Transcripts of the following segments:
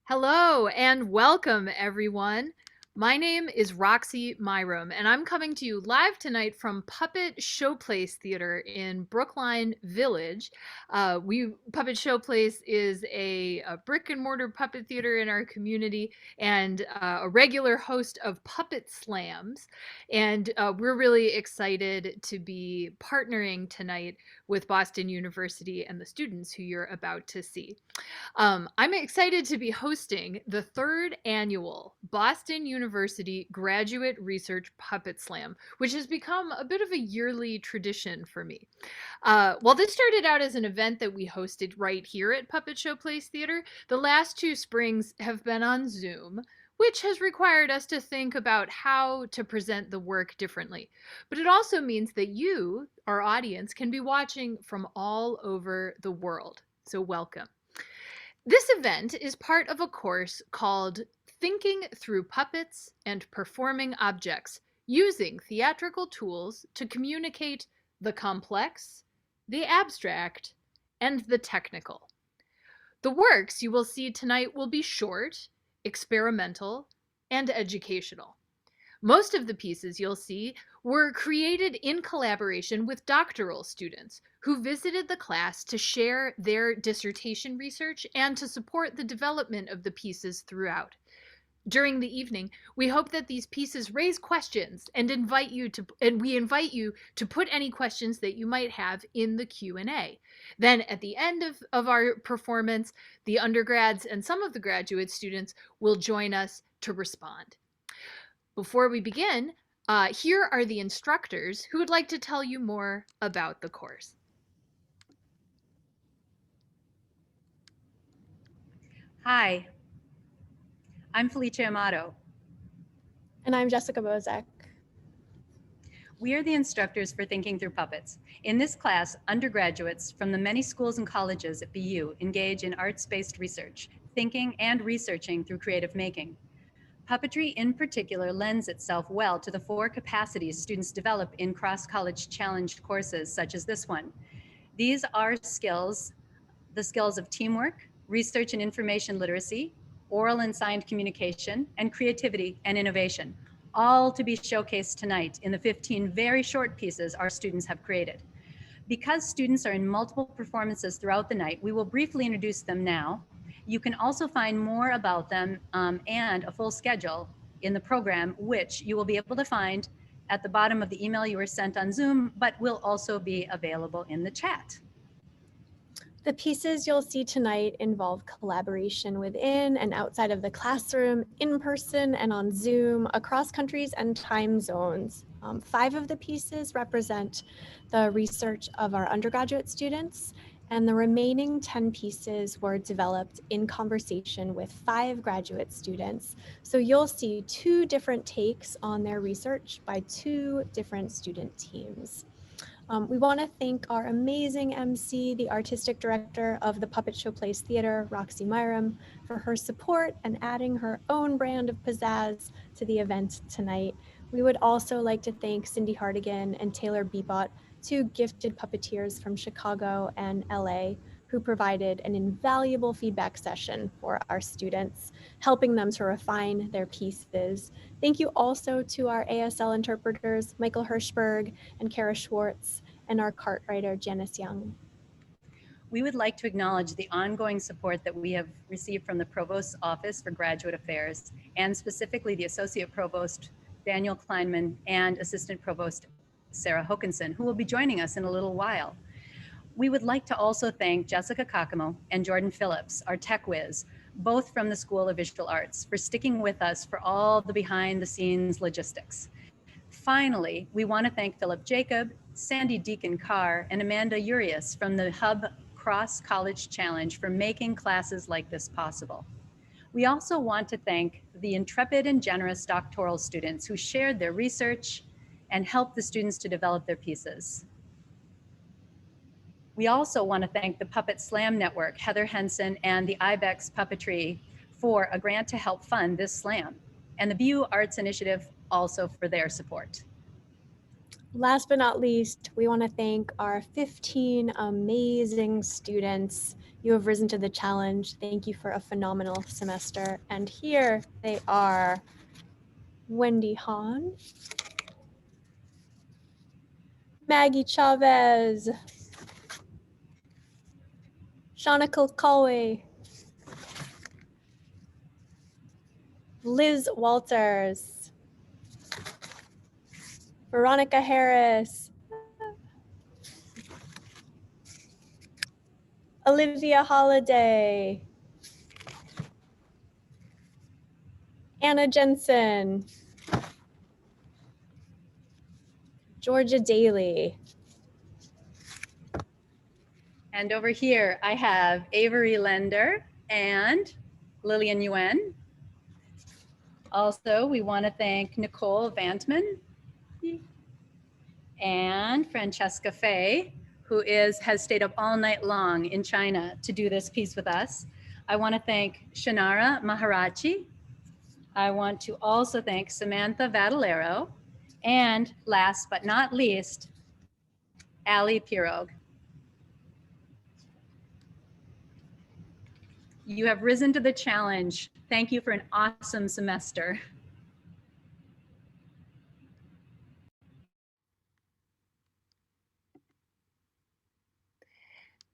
Hello and welcome, everyone. My name is Roxy Myram, and I'm coming to you live tonight from Puppet Showplace Theater in Brookline Village. Puppet Showplace is a brick and mortar puppet theater in our community and a regular host of puppet slams. And we're really excited to be partnering tonight with Boston University and the students who you're about to see. I'm excited to be hosting the third annual Boston University Graduate Research Puppet Slam, which has become a bit of a yearly tradition for me. While this started out as an event that we hosted right here at Puppet Showplace Theater, the last two springs have been on Zoom, which has required us to think about how to present the work differently. But it also means that you, our audience, can be watching from all over the world. So welcome. This event is part of a course called Thinking Through Puppets and Performing Objects Using Theatrical Tools to Communicate the Complex, the Abstract, and the Technical. The works you will see tonight will be short, experimental, and educational. Most of the pieces you'll see were created in collaboration with doctoral students who visited the class to share their dissertation research and to support the development of the pieces throughout. During the evening, we hope that these pieces raise questions and we invite you to put any questions that you might have in the Q&A. Then at the end of our performance, the undergrads and some of the graduate students will join us to respond. Before we begin, here are the instructors who would like to tell you more about the course. Hi, I'm Felicia Amato. And I'm Jessica Bozek. We are the instructors for Thinking Through Puppets. In this class, undergraduates from the many schools and colleges at BU engage in arts-based research, thinking and researching through creative making. Puppetry in particular lends itself well to the four capacities students develop in cross-college challenge courses such as this one. These are the skills of teamwork, research and information literacy, oral and signed communication, and creativity and innovation, all to be showcased tonight in the 15 very short pieces our students have created. Because students are in multiple performances throughout the night, we will briefly introduce them now. You can also find more about them and a full schedule in the program, which you will be able to find at the bottom of the email you were sent on Zoom, but will also be available in the chat. The pieces you'll see tonight involve collaboration within and outside of the classroom, in person and on Zoom, across countries and time zones. 5 of the pieces represent the research of our undergraduate students, and the remaining 10 pieces were developed in conversation with 5 graduate students. So you'll see 2 different takes on their research by 2 different student teams. We want to thank our amazing MC, the artistic director of the Puppet Showplace Theater, Roxy Myram, for her support and adding her own brand of pizzazz to the event tonight. We would also like to thank Cindy Hardigan and Taylor Bebot, 2 gifted puppeteers from Chicago and LA, who provided an invaluable feedback session for our students, helping them to refine their pieces. Thank you also to our ASL interpreters, Michael Hirschberg and Kara Schwartz, and our cart writer, Janice Young. We would like to acknowledge the ongoing support that we have received from the Provost's Office for Graduate Affairs, and specifically the Associate Provost, Daniel Kleinman, and Assistant Provost, Sarah Hokinson, who will be joining us in a little while. We would like to also thank Jessica Kakamo and Jordan Phillips, our tech whiz, both from the School of Visual Arts, for sticking with us for all the behind-the-scenes logistics. Finally, we want to thank Philip Jacob, Sandy Deacon Carr, and Amanda Urias from the Hub Cross College Challenge for making classes like this possible. We also want to thank the intrepid and generous doctoral students who shared their research and helped the students to develop their pieces. We also want to thank the Puppet Slam Network, Heather Henson, and the IBEX Puppetry for a grant to help fund this slam, and the BU Arts Initiative also for their support. Last but not least, we want to thank our 15 amazing students. You have risen to the challenge. Thank you for a phenomenal semester. And here they are: Wendy Hahn, Maggie Chavez, Shauna Colway, Liz Walters, Veronica Harris, Olivia Holiday, Anna Jensen, Georgia Daly. And over here, I have Avery Lender and Lillian Yuen. Also, we want to thank Nicole Vantman and Francesca Fay, who has stayed up all night long in China to do this piece with us. I want to thank Shanara Maharaji. I want to also thank Samantha Vadalero. And last but not least, Ali Pirog. You have risen to the challenge. Thank you for an awesome semester.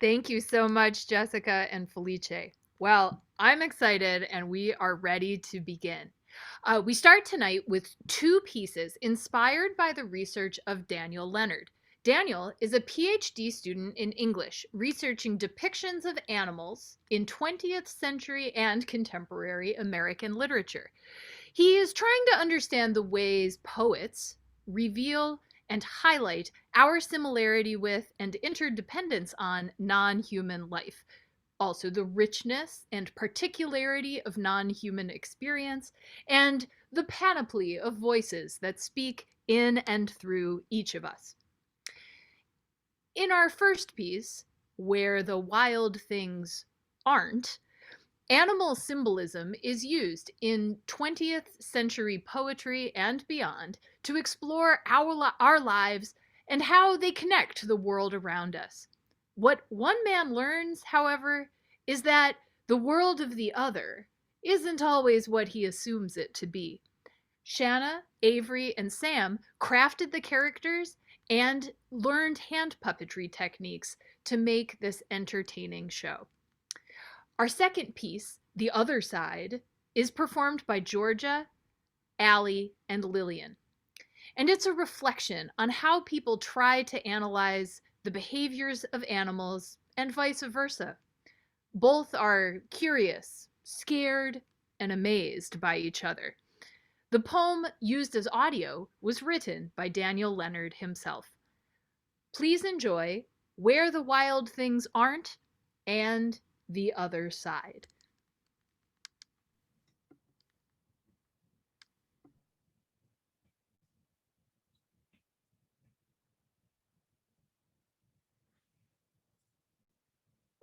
Thank you so much, Jessica and Felice. Well, I'm excited and we are ready to begin. We start tonight with two pieces inspired by the research of Daniel Leonard. Daniel is a PhD student in English, researching depictions of animals in 20th century and contemporary American literature. He is trying to understand the ways poets reveal and highlight our similarity with and interdependence on non-human life. Also, the richness and particularity of non-human experience, and the panoply of voices that speak in and through each of us. In our first piece, Where the Wild Things Aren't, animal symbolism is used in 20th century poetry and beyond to explore our lives and how they connect to the world around us. What one man learns, however, is that the world of the other isn't always what he assumes it to be. Shanna, Avery, and Sam crafted the characters and learned hand puppetry techniques to make this entertaining show. Our second piece, The Other Side, is performed by Georgia, Allie, and Lillian. And it's a reflection on how people try to analyze the behaviors of animals and vice versa. Both are curious, scared, and amazed by each other. The poem used as audio was written by Daniel Leonard himself. Please enjoy Where the Wild Things Aren't and The Other Side.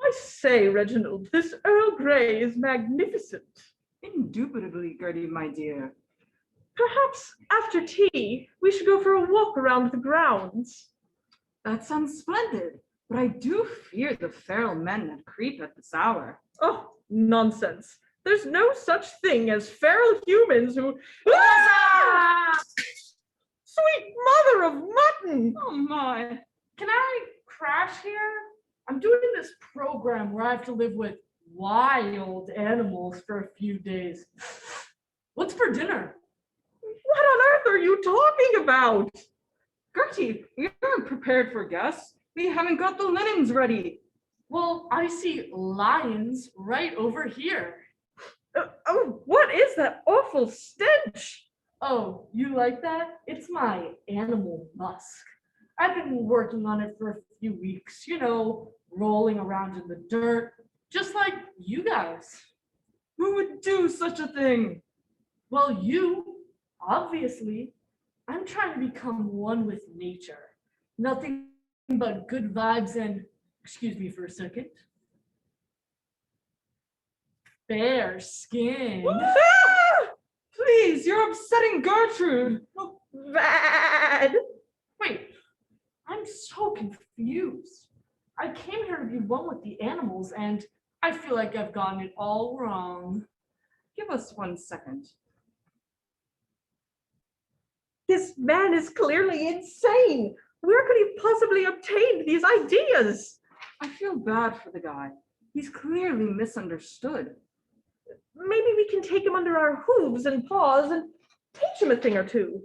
I say, Reginald, this Earl Grey is magnificent. Indubitably, Gertie, my dear. Perhaps after tea, we should go for a walk around the grounds. That sounds splendid, but I do fear the feral men that creep at this hour. Oh, nonsense. There's no such thing as feral humans who... Ah! Sweet mother of mutton! Oh my. Can I crash here? I'm doing this program where I have to live with wild animals for a few days. What's for dinner? What on earth are you talking about? Gertie, we aren't prepared for guests. We haven't got the linens ready. Well, I see lions right over here. Oh, what is that awful stench? Oh, you like that? It's my animal musk. I've been working on it for a few weeks, rolling around in the dirt, just like you guys. Who would do such a thing? Well, you, obviously. I'm trying to become one with nature. Nothing but good vibes and, excuse me for a second, fair skin. Please, you're upsetting Gertrude. Bad. Wait, I'm so confused. I came here to be one with the animals, and I feel like I've gotten it all wrong. Give us 1 second. This man is clearly insane. Where could he possibly obtain these ideas? I feel bad for the guy. He's clearly misunderstood. Maybe we can take him under our hooves and paws and teach him a thing or two.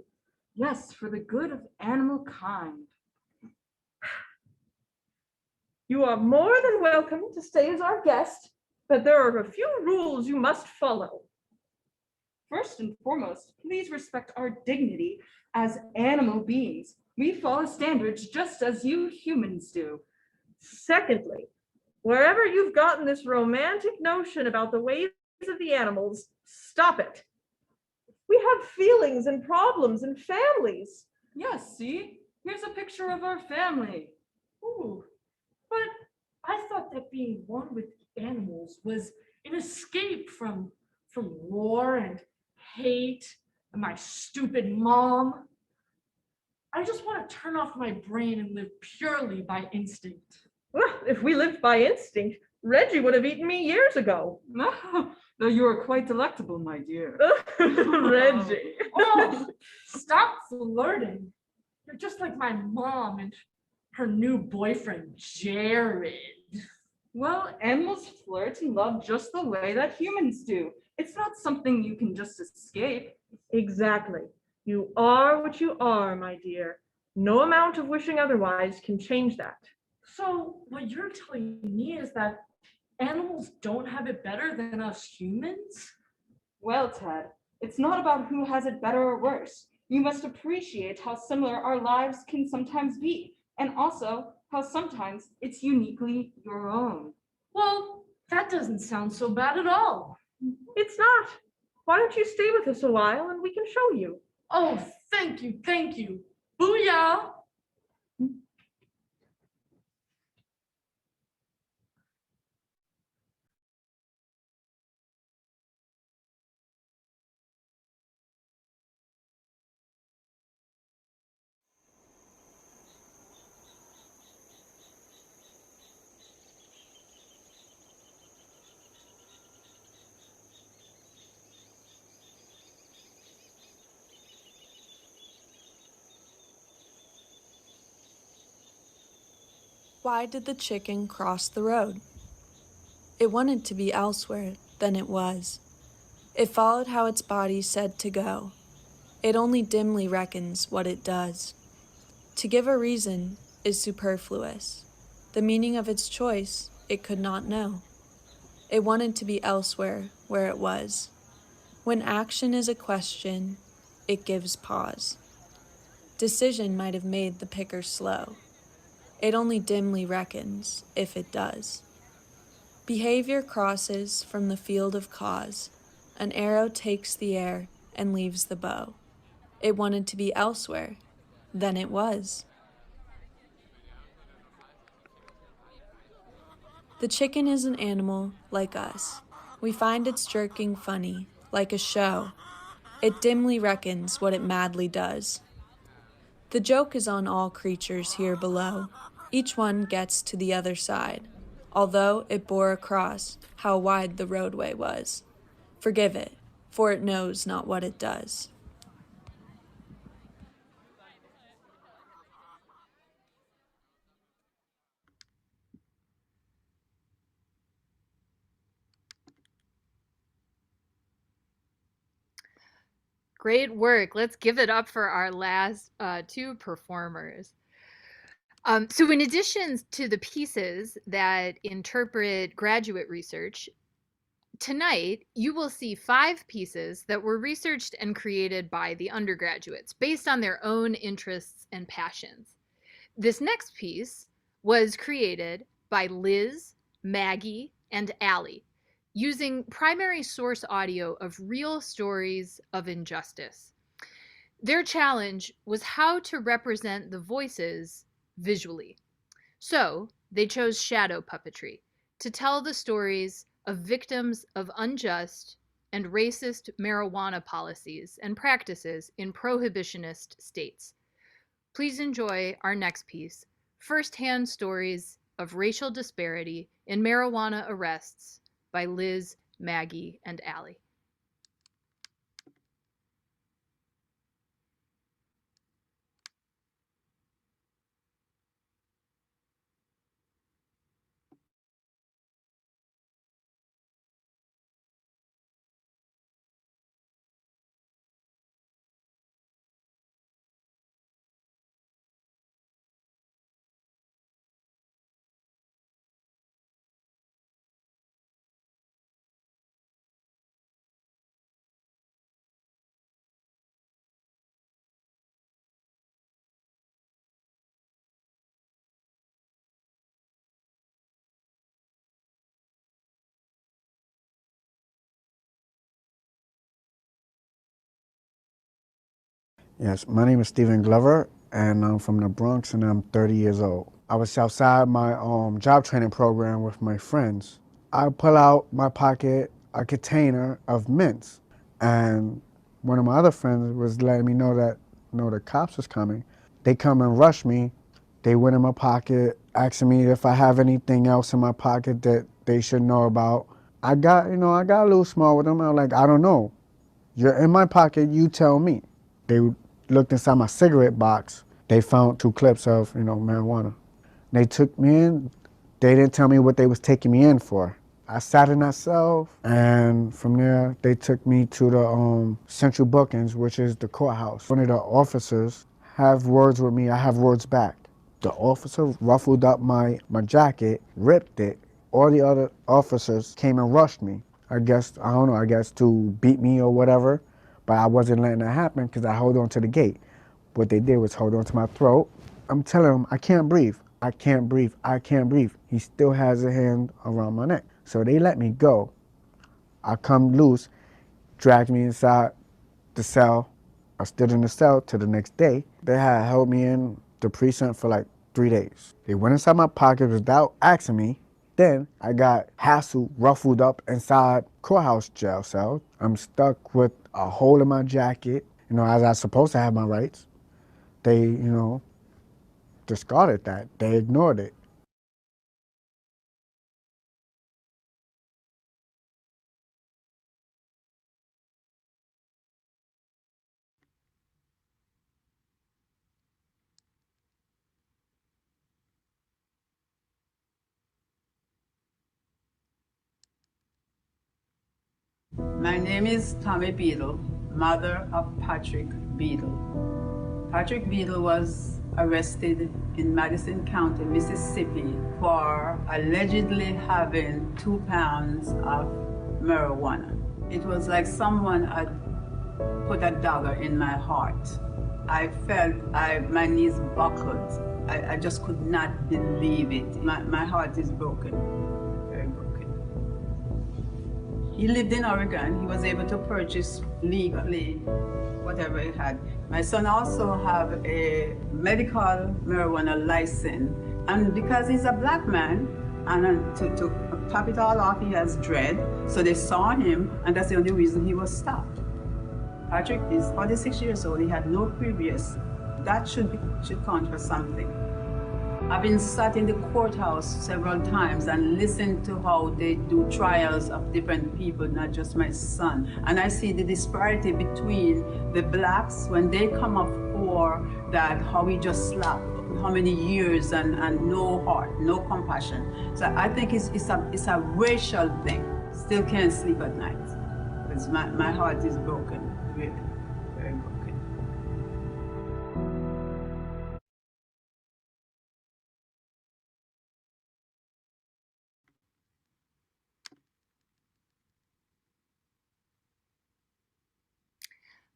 Yes, for the good of animal kind. You are more than welcome to stay as our guest, but there are a few rules you must follow. First and foremost, please respect our dignity as animal beings. We follow standards just as you humans do. Secondly, wherever you've gotten this romantic notion about the ways of the animals, stop it. We have feelings and problems and families. Yes, see? Here's a picture of our family. Ooh, but I thought that being one with the animals was an escape from war and hate and my stupid mom. I just want to turn off my brain and live purely by instinct. Well, if we lived by instinct, Reggie would have eaten me years ago. Though you are quite delectable, my dear. Reggie. Oh, stop flirting. You're just like my mom and her new boyfriend, Jared. Well, animals flirt and love just the way that humans do. It's not something you can just escape. Exactly. You are what you are, my dear. No amount of wishing otherwise can change that. So what you're telling me is that animals don't have it better than us humans? Well, Ted, it's not about who has it better or worse. You must appreciate how similar our lives can sometimes be, and also how sometimes it's uniquely your own. Well, that doesn't sound so bad at all. It's not. Why don't you stay with us a while and we can show you? Oh, thank you, thank you. Booyah! Why did the chicken cross the road? It wanted to be elsewhere than it was. It followed how its body said to go. It only dimly reckons what it does. To give a reason is superfluous. The meaning of its choice it could not know. It wanted to be elsewhere where it was. When action is a question, it gives pause. Decision might have made the picker slow. It only dimly reckons if it does. Behavior crosses from the field of cause. An arrow takes the air and leaves the bow. It wanted to be elsewhere than it was. The chicken is an animal like us. We find its jerking funny, like a show. It dimly reckons what it madly does. The joke is on all creatures here below. Each one gets to the other side, although it bore across how wide the roadway was. Forgive it, for it knows not what it does. Great work. Let's give it up for our last two performers. So in addition to the pieces that interpret graduate research, tonight you will see 5 pieces that were researched and created by the undergraduates based on their own interests and passions. This next piece was created by Liz, Maggie, and Allie using primary source audio of real stories of injustice. Their challenge was how to represent the voices visually. So they chose shadow puppetry to tell the stories of victims of unjust and racist marijuana policies and practices in prohibitionist states. Please enjoy our next piece, First-Hand Stories of Racial Disparity in Marijuana Arrests by Liz, Maggie, and Allie. Yes, my name is Stephen Glover, and I'm from the Bronx, and I'm 30 years old. I was outside my job training program with my friends. I pull out my pocket a container of mints, and one of my other friends was letting me know that the cops was coming. They come and rush me. They went in my pocket, asking me if I have anything else in my pocket that they should know about. I got a little small with them. I was like, I don't know. You're in my pocket, you tell me. They looked inside my cigarette box. They found 2 clips of, marijuana. They took me in. They didn't tell me what they was taking me in for. I sat in that cell, and from there, they took me to the central bookings, which is the courthouse. One of the officers have words with me. I have words back. The officer ruffled up my jacket, ripped it. All the other officers came and rushed me. I guess to beat me or whatever. But I wasn't letting that happen because I held on to the gate. What they did was hold on to my throat. I'm telling him, I can't breathe. I can't breathe. I can't breathe. He still has a hand around my neck. So they let me go. I come loose, dragged me inside the cell. I stood in the cell till the next day. They had held me in the precinct for like 3 days. They went inside my pocket without asking me. Then I got hassled, ruffled up inside courthouse jail cell. I'm stuck with a hole in my jacket, as I was supposed to have my rights. They, discarded that. They ignored it. My name is Tommy Beadle, mother of Patrick Beadle. Patrick Beadle was arrested in Madison County, Mississippi for allegedly having 2 pounds of marijuana. It was like someone had put a dagger in my heart. I felt my knees buckled. I just could not believe it. My heart is broken, very broken. He lived in Oregon. He was able to purchase legally whatever he had. My son also have a medical marijuana license. And because he's a black man, and to top it all off, he has dread. So they saw him, and that's the only reason he was stopped. Patrick is 46 years old. He had no previous. That should count for something. I've been sat in the courthouse several times and listened to how they do trials of different people, not just my son. And I see the disparity between the blacks when they come up for that, how we just slap, how many years and no heart, no compassion. So I think it's a racial thing. Still can't sleep at night because my heart is broken, really, very broken.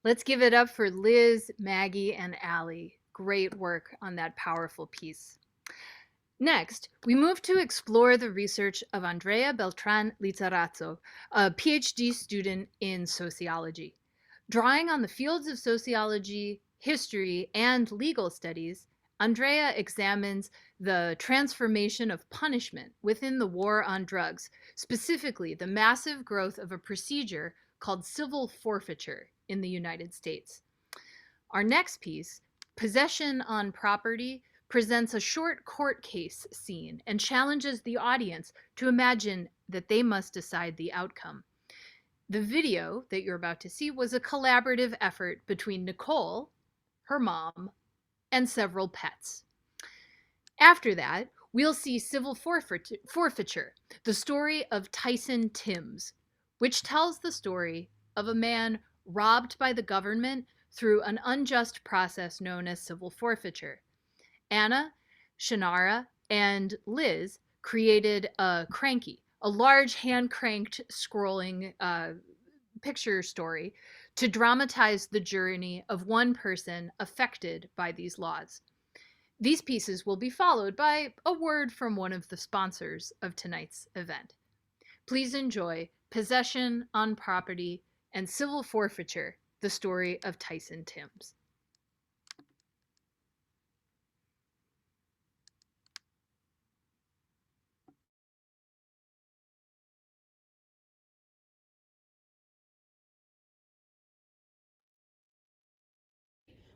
Let's give it up for Liz, Maggie, and Allie. Great work on that powerful piece. Next, we move to explore the research of Andrea Beltran Lizarazo, a PhD student in sociology. Drawing on the fields of sociology, history, and legal studies, Andrea examines the transformation of punishment within the war on drugs, specifically the massive growth of a procedure called civil forfeiture in the United States. Our next piece, Possession on Property presents a short court case scene and challenges the audience to imagine that they must decide the outcome. The video that you're about to see was a collaborative effort between Nicole, her mom, and several pets. After that, we'll see Civil Forfeiture, the story of Tyson Timms, which tells the story of a man robbed by the government through an unjust process known as civil forfeiture. Anna, Shannara, and Liz created a Cranky, a large hand-cranked scrolling picture story to dramatize the journey of one person affected by these laws. These pieces will be followed by a word from one of the sponsors of tonight's event. Please enjoy Possession on Property and Civil Forfeiture, the story of Tyson Timms.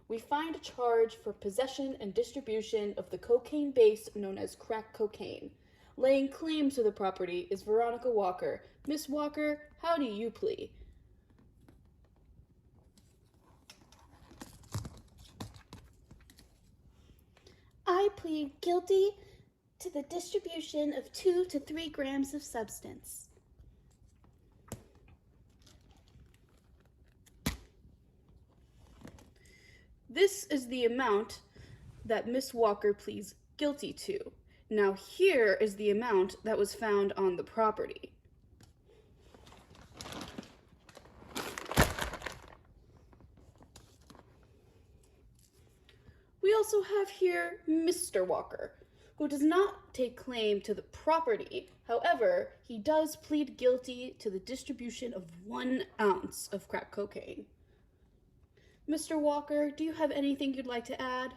We find a charge for possession and distribution of the cocaine base known as crack cocaine. Laying claim to the property is Veronica Walker. Miss Walker, how do you plead? I plead guilty to the distribution of 2 to 3 grams of substance. This is the amount that Miss Walker pleads guilty to. Now here is the amount that was found on the property. We also have here Mr. Walker, who does not take claim to the property. However, he does plead guilty to the distribution of 1 ounce of crack cocaine. Mr. Walker, do you have anything you'd like to add?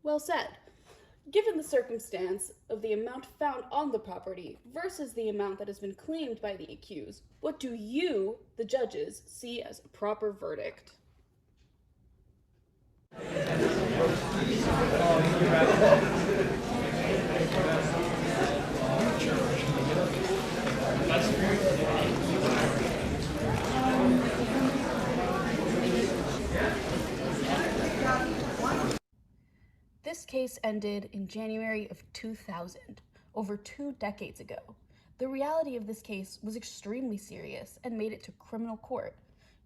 Well said. Given the circumstance of the amount found on the property versus the amount that has been claimed by the accused, what do you, the judges, see as a proper verdict? This case ended in January of 2000, over 2 decades ago. The reality of this case was extremely serious and made it to criminal court.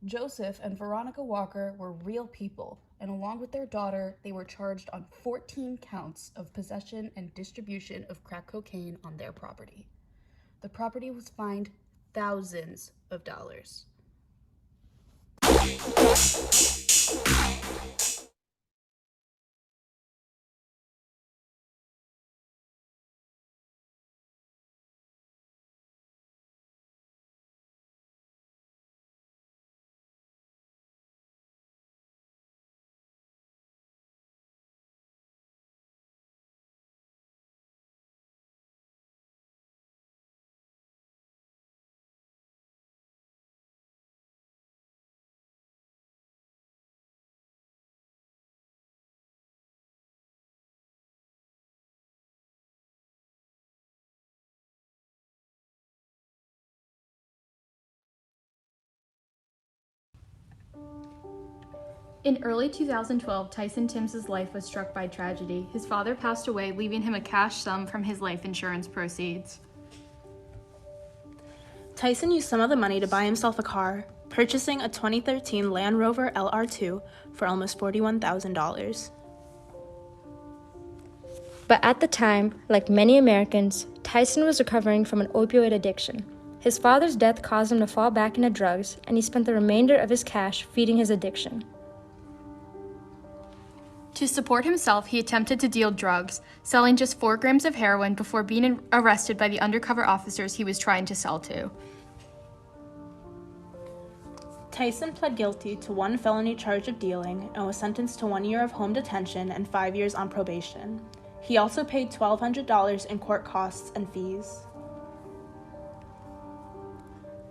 Joseph and Veronica Walker were real people, and along with their daughter, they were charged on 14 counts of possession and distribution of crack cocaine on their property. The property was fined thousands of dollars. In early 2012, Tyson Timms' life was struck by tragedy. His father passed away, leaving him a cash sum from his life insurance proceeds. Tyson used some of the money to buy himself a car, purchasing a 2013 Land Rover LR2 for almost $41,000. But at the time, like many Americans, Tyson was recovering from an opioid addiction. His father's death caused him to fall back into drugs, and he spent the remainder of his cash feeding his addiction. To support himself, he attempted to deal drugs, selling just 4 grams of heroin before being arrested by the undercover officers he was trying to sell to. Tyson pled guilty to 1 felony charge of dealing and was sentenced to 1 year of home detention and 5 years on probation. He also paid $1,200 in court costs and fees.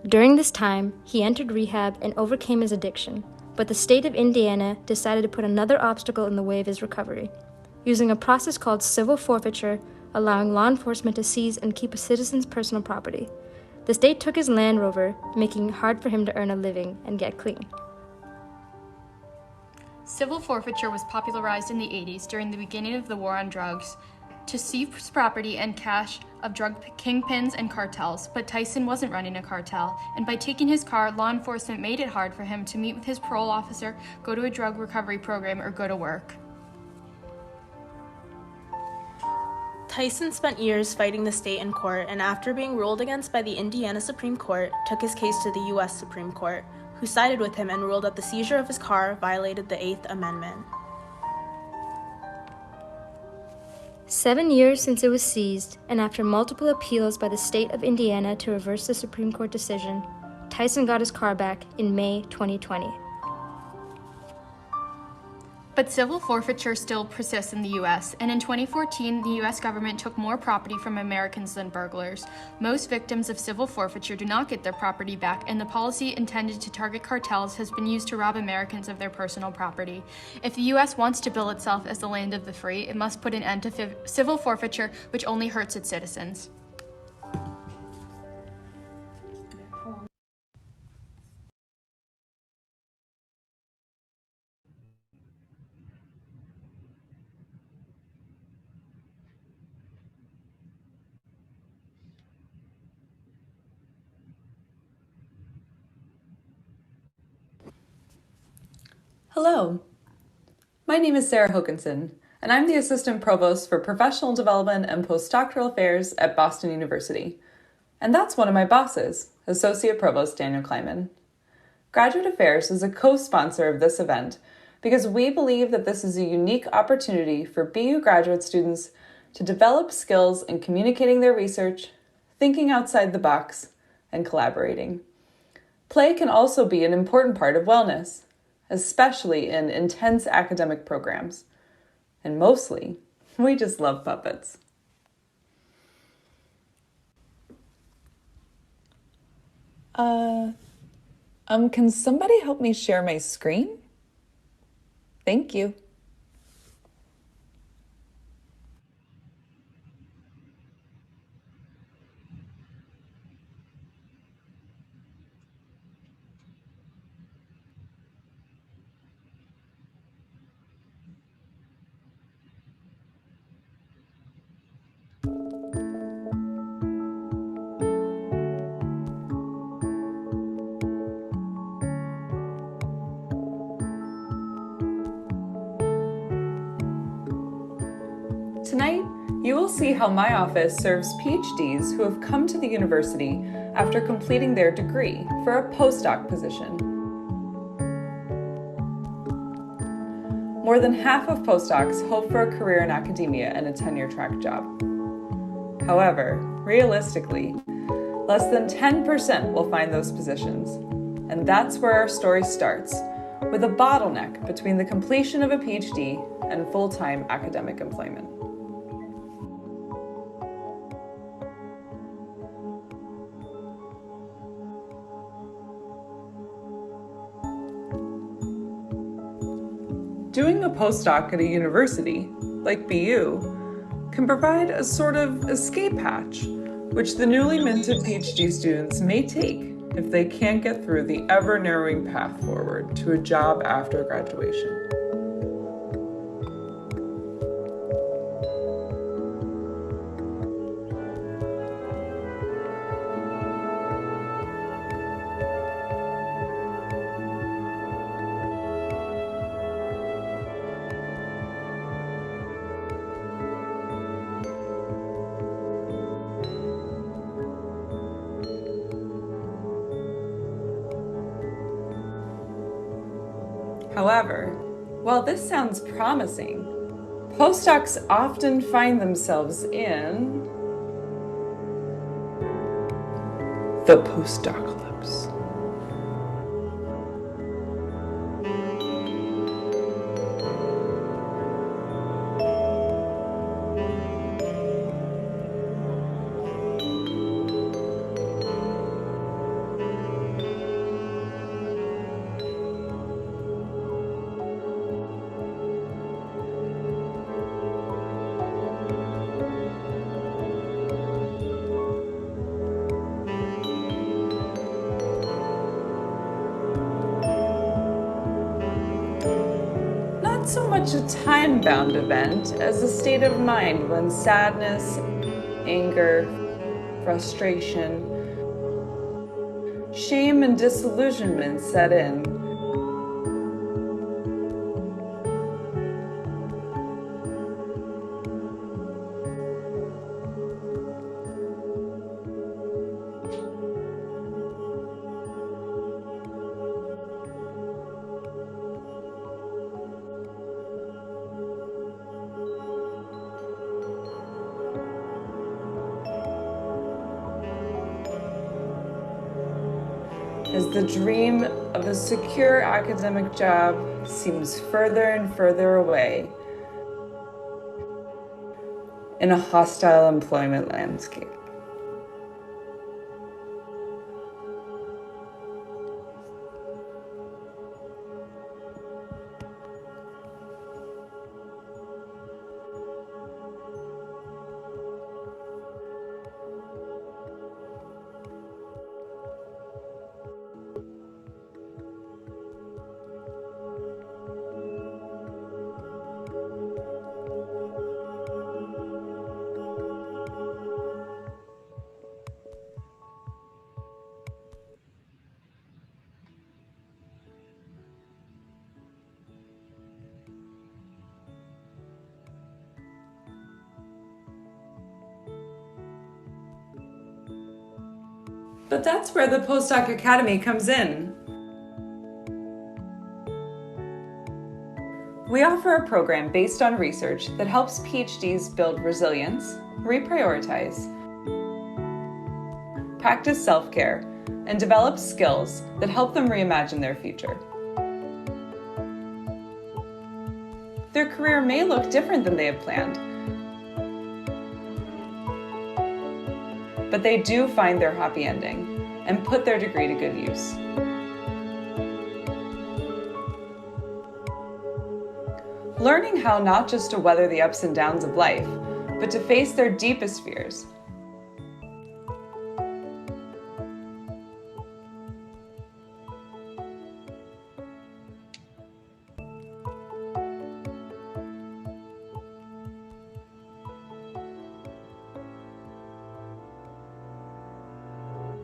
During this time, he entered rehab and overcame his addiction, but the state of Indiana decided to put another obstacle in the way of his recovery, using a process called civil forfeiture, allowing law enforcement to seize and keep a citizen's personal property. The state took his Land Rover, making it hard for him to earn a living and get clean. Civil forfeiture was popularized in the 80s during the beginning of the war on drugs to seize property and cash of drug kingpins and cartels, but Tyson wasn't running a cartel, and by taking his car, law enforcement made it hard for him to meet with his parole officer, go to a drug recovery program, or go to work. Tyson spent years fighting the state in court, and after being ruled against by the Indiana Supreme Court, took his case to the U.S. Supreme Court, who sided with him and ruled that the seizure of his car violated the 8th Amendment. 7 years since it was seized, and after multiple appeals by the state of Indiana to reverse the Supreme Court decision, Tyson got his car back in May 2020. But civil forfeiture still persists in the U.S., and in 2014, the U.S. government took more property from Americans than burglars. Most victims of civil forfeiture do not get their property back, and the policy intended to target cartels has been used to rob Americans of their personal property. If the U.S. wants to bill itself as the land of the free, it must put an end to civil forfeiture, which only hurts its citizens. Hello, my name is Sarah Hokinson, and I'm the Assistant Provost for Professional Development and Postdoctoral Affairs at Boston University. And that's one of my bosses, Associate Provost Daniel Kleiman. Graduate Affairs is a co-sponsor of this event because we believe that this is a unique opportunity for BU graduate students to develop skills in communicating their research, thinking outside the box, and collaborating. Play can also be an important part of wellness, especially in intense academic programs. And mostly, we just love puppets. Can somebody help me share my screen? Thank you. Tonight, you will see how my office serves PhDs who have come to the university after completing their degree for a postdoc position. More than half of postdocs hope for a career in academia and a tenure-track job. However, realistically, less than 10% will find those positions. And that's where our story starts, with a bottleneck between the completion of a PhD and full-time academic employment. Doing a postdoc at a university, like BU, can provide a sort of escape hatch, which the newly minted PhD students may take if they can't get through the ever-narrowing path forward to a job after graduation. However, while this sounds promising, postdocs often find themselves in the postdocalypse. so much a time-bound event as a state of mind when sadness, anger, frustration, shame, and disillusionment set in. As the dream of a secure academic job seems further and further away in a hostile employment landscape. But that's where the Postdoc Academy comes in. We offer a program based on research that helps PhDs build resilience, reprioritize, practice self-care, and develop skills that help them reimagine their future. Their career may look different than they have planned, but they do find their happy ending and put their degree to good use. Learning how not just to weather the ups and downs of life, but to face their deepest fears.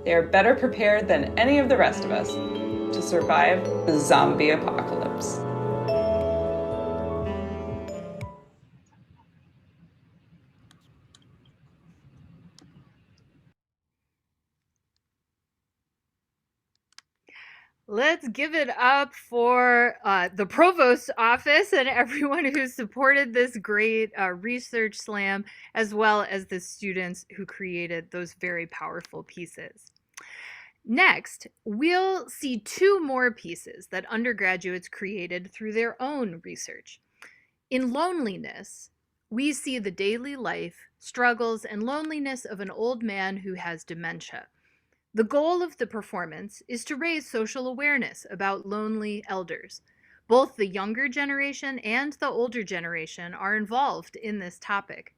They are better prepared than any of the rest of us to survive the zombie apocalypse. Let's give it up for the Provost's office and everyone who supported this great research slam, as well as the students who created those very powerful pieces. Next, we'll see two more pieces that undergraduates created through their own research. In loneliness, we see the daily life, struggles, and loneliness of an old man who has dementia. The goal of the performance is to raise social awareness about lonely elders. Both the younger generation and the older generation are involved in this topic.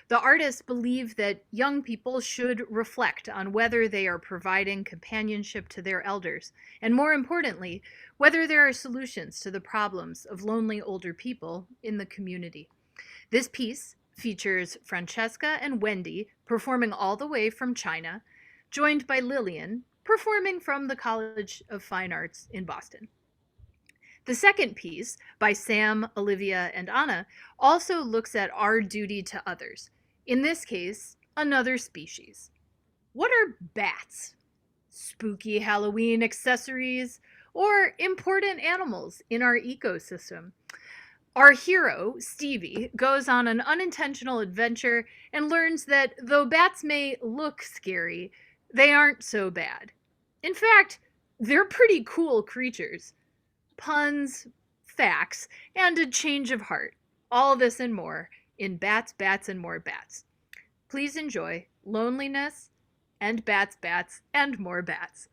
The artists believe that young people should reflect on whether they are providing companionship to their elders, and more importantly, whether there are solutions to the problems of lonely older people in the community. This piece features Francesca and Wendy performing all the way from China, joined by Lillian, performing from the College of Fine Arts in Boston. The second piece, by Sam, Olivia, and Anna, also looks at our duty to others. In this case, another species. What are bats? Spooky Halloween accessories, or important animals in our ecosystem? Our hero, Stevie, goes on an unintentional adventure and learns that though bats may look scary, they aren't so bad. In fact, they're pretty cool creatures. Puns, facts, and a change of heart. All this and more in Bats, Bats, and More Bats. Please enjoy Loneliness and Bats, Bats, and More Bats.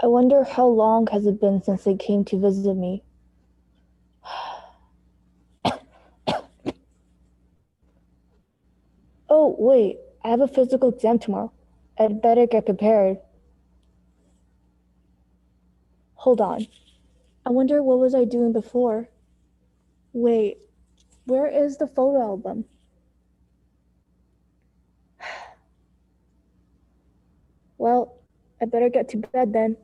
I wonder how long has it been since they came to visit me? Oh, wait, I have a physical exam tomorrow. I'd better get prepared. Hold on. I wonder what was I doing before? Wait, where is the photo album? Well, I better get to bed then.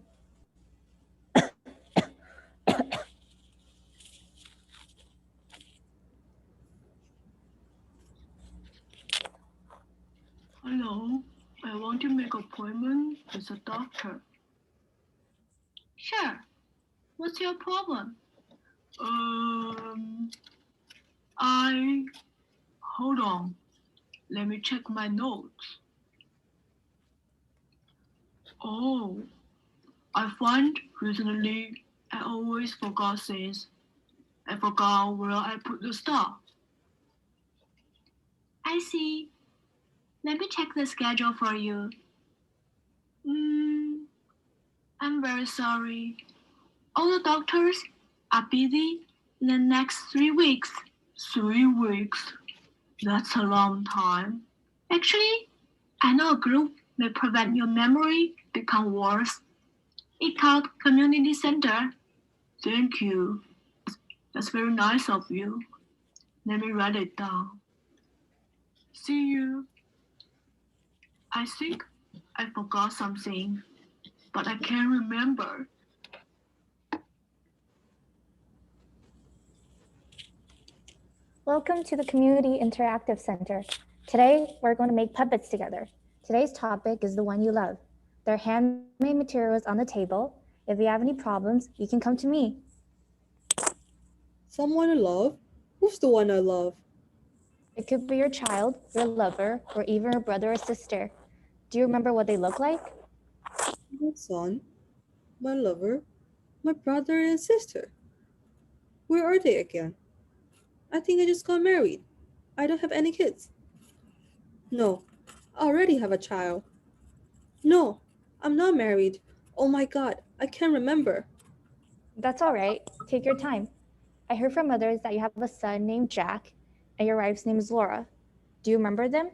Hello, I want to make an appointment with a doctor. Sure. What's your problem? I hold on. Let me check my notes. Oh, I find recently I always forgot things. I forgot where I put the stuff. I see. Let me check the schedule for you. I'm very sorry. All the doctors are busy in the next 3 weeks. 3 weeks? That's a long time. Actually, I know a group may prevent your memory become worse. It's called Community Center. Thank you. That's very nice of you. Let me write it down. See you. I think I forgot something, but I can't remember. Welcome to the Community Interactive Center. Today, we're going to make puppets together. Today's topic is the one you love. There are handmade materials on the table. If you have any problems, you can come to me. Someone I love? Who's the one I love? It could be your child, your lover, or even your brother or sister. Do you remember what they look like? My son, my lover, my brother and sister. Where are they again? I think I just got married. I don't have any kids. No, I already have a child. No, I'm not married. Oh my god, I can't remember. That's all right. Take your time. I heard from others that you have a son named Jack and your wife's name is Laura. Do you remember them?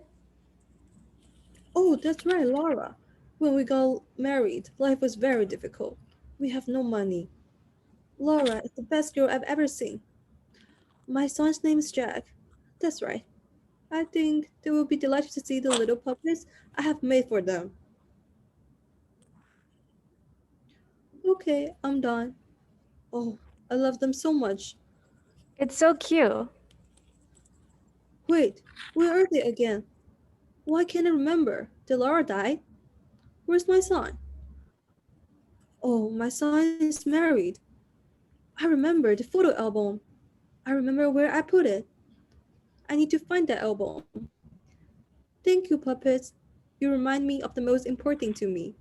Oh, that's right, Laura. When we got married, life was very difficult. We have no money. Laura is the best girl I've ever seen. My son's name is Jack. That's right. I think they will be delighted to see the little puppets I have made for them. Okay, I'm done. Oh, I love them so much. It's so cute. Wait, where are they again? Why can't I remember? Did Laura die? Where's my son? Oh, my son is married. I remember the photo album. I remember where I put it. I need to find that album. Thank you, puppets. You remind me of the most important to me.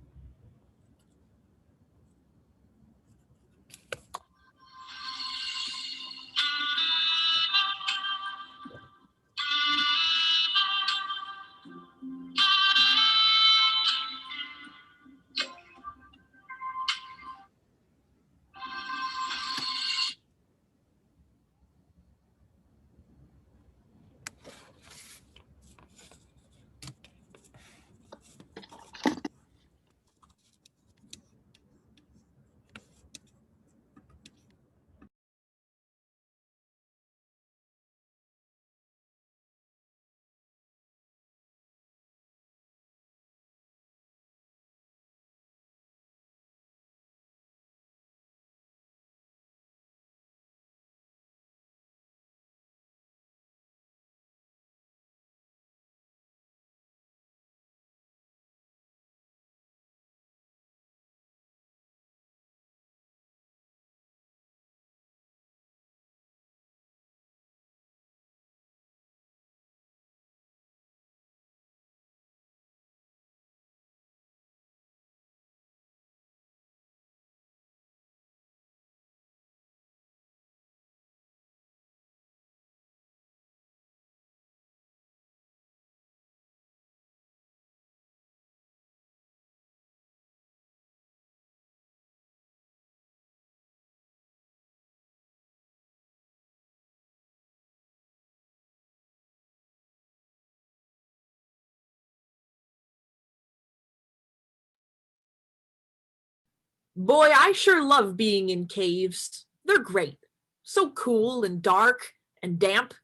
Boy, I sure love being in caves. They're great. So cool and dark and damp.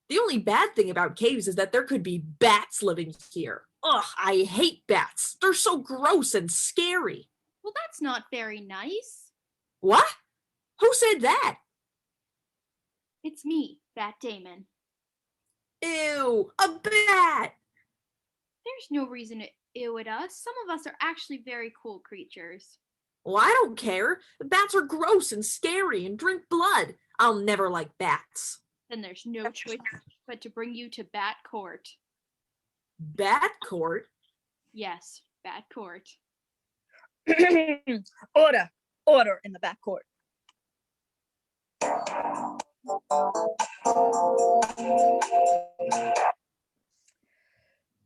The only bad thing about caves is that there could be bats living here. Ugh, I hate bats. They're so gross and scary. Well, that's not very nice. What? Who said that? It's me, Bat Damon. Ew, a bat! There's no reason to ew at us. Some of us are actually very cool creatures. Well, I don't care. Bats are gross and scary and drink blood. I'll never like bats. Then there's no choice but to bring you to Bat Court. Bat Court? Yes, Bat Court. Order! Order in the Bat Court.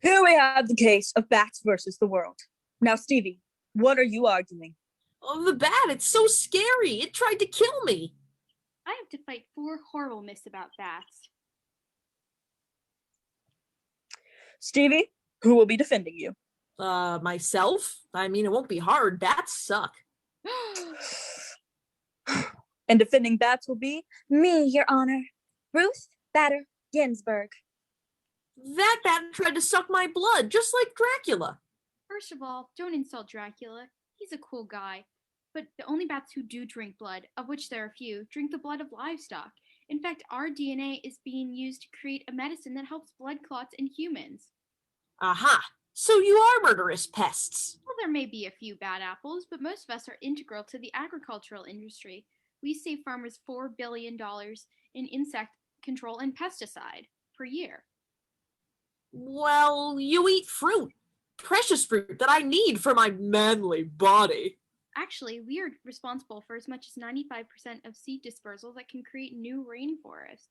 Here we have the case of bats versus the world. Now, Stevie, what are you arguing? Oh, the bat, it's so scary. It tried to kill me. I have to fight 4 horrible myths about bats. Stevie, who will be defending you? Myself? I mean, it won't be hard. Bats suck. And defending bats will be? Me, Your Honor. Ruth Bader Ginsburg. That bat tried to suck my blood, just like Dracula. First of all, don't insult Dracula. He's a cool guy. But the only bats who do drink blood, of which there are few, drink the blood of livestock. In fact, our DNA is being used to create a medicine that helps blood clots in humans. Aha! So you are murderous pests. Well, there may be a few bad apples, but most of us are integral to the agricultural industry. We save farmers $4 billion in insect control and pesticide per year. Well, you eat fruit. Precious fruit that I need for my manly body. Actually, we are responsible for as much as 95% of seed dispersal that can create new rainforests.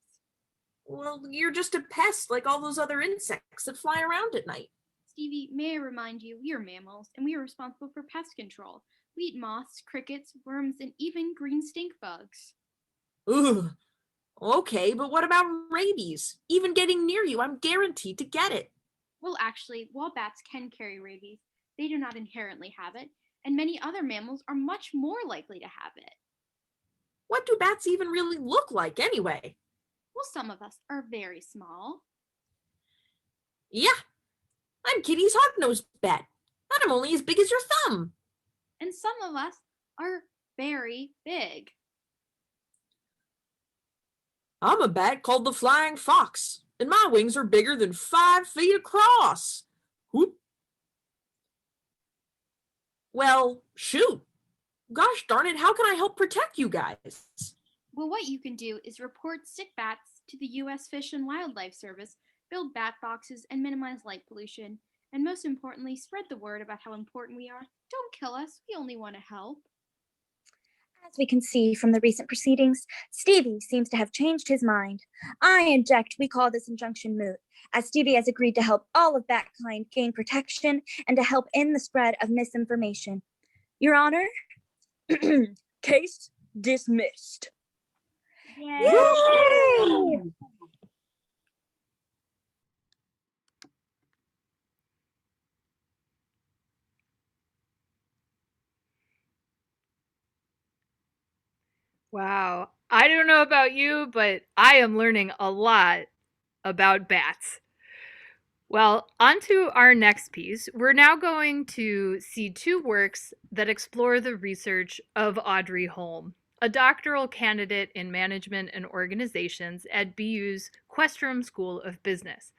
Well, you're just a pest like all those other insects that fly around at night. Stevie, may I remind you, we are mammals, and we are responsible for pest control. We eat moths, crickets, worms, and even green stink bugs. Ugh. Okay, but what about rabies? Even getting near you, I'm guaranteed to get it. Well, actually, while bats can carry rabies, they do not inherently have it, and many other mammals are much more likely to have it. What do bats even really look like anyway? Well, some of us are very small. Yeah, I'm Kitty's hawk-nosed bat, and I'm only as big as your thumb. And some of us are very big. I'm a bat called the flying fox, and my wings are bigger than 5 feet across. Whoop. Well, shoot. Gosh darn it, how can I help protect you guys? Well, what you can do is report sick bats to the U.S. Fish and Wildlife Service, build bat boxes, and minimize light pollution. And most importantly, spread the word about how important we are. Don't kill us, we only want to help. As we can see from the recent proceedings, Stevie seems to have changed his mind. I inject we call this injunction moot, as Stevie has agreed to help all of that kind gain protection and to help end the spread of misinformation. Your Honor? Case dismissed. Yay! Yay! Wow. I don't know about you, but I am learning a lot about bats. Well, on to our next piece. We're now going to see 2 works that explore the research of Audrey Holm, a doctoral candidate in management and organizations at BU's Questrom School of Business.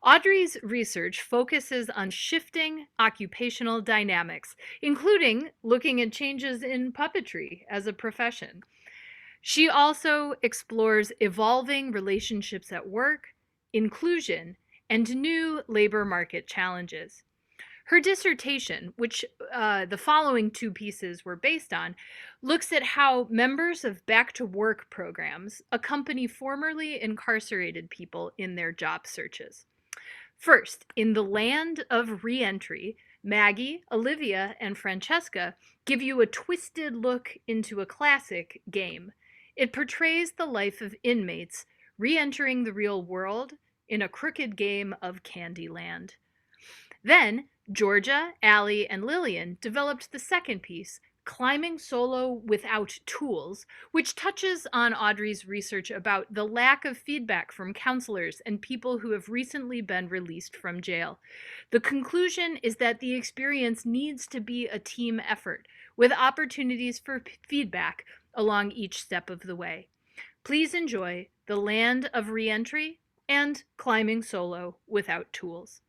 Audrey's research focuses on shifting occupational dynamics, including looking at changes in puppetry as a profession. She also explores evolving relationships at work, inclusion, and new labor market challenges. Her dissertation, which the following 2 pieces were based on, looks at how members of back-to-work programs accompany formerly incarcerated people in their job searches. First, in the land of reentry, Maggie, Olivia, and Francesca give you a twisted look into a classic game. It portrays the life of inmates re-entering the real world in a crooked game of Candyland. Then, Georgia, Allie, and Lillian developed the second piece, Climbing Solo Without Tools, which touches on Audrey's research about the lack of feedback from counselors and people who have recently been released from jail. The conclusion is that the experience needs to be a team effort, with opportunities for feedback along each step of the way. Please enjoy The Land of Reentry and Climbing Solo Without Tools.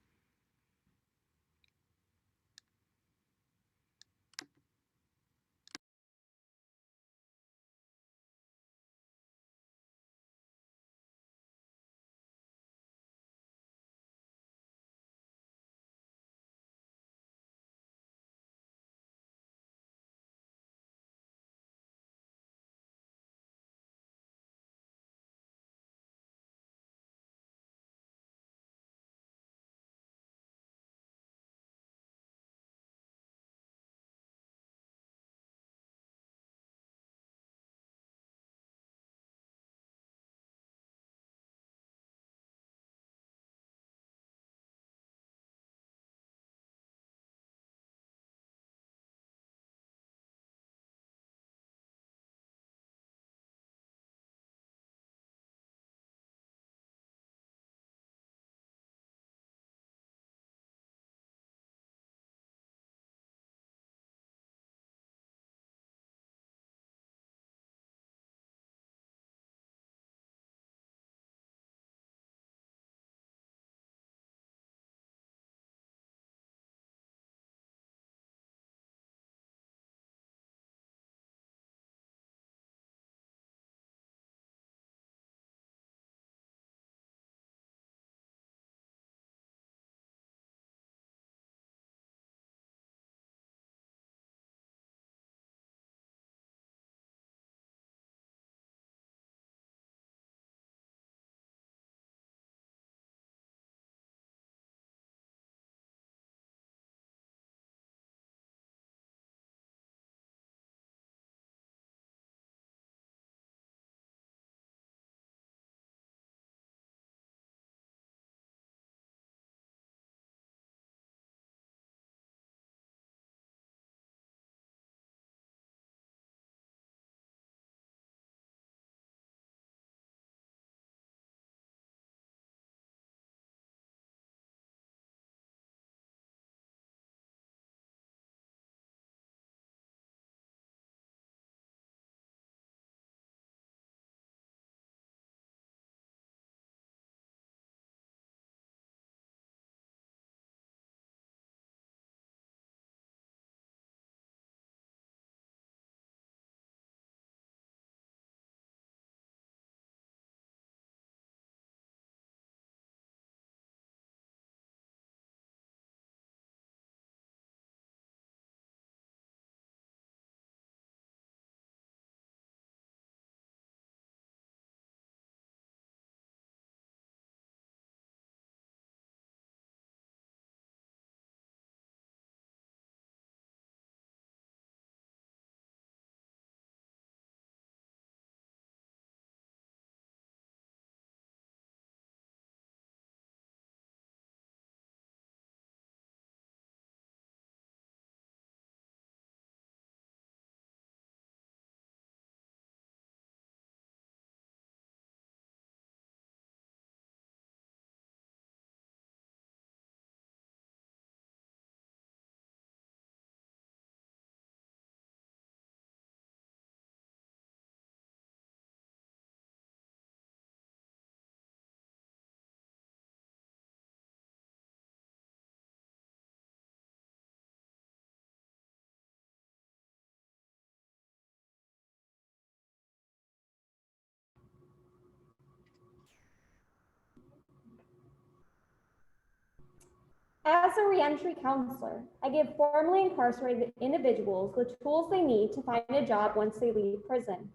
As a reentry counselor, I give formerly incarcerated individuals the tools they need to find a job once they leave prison.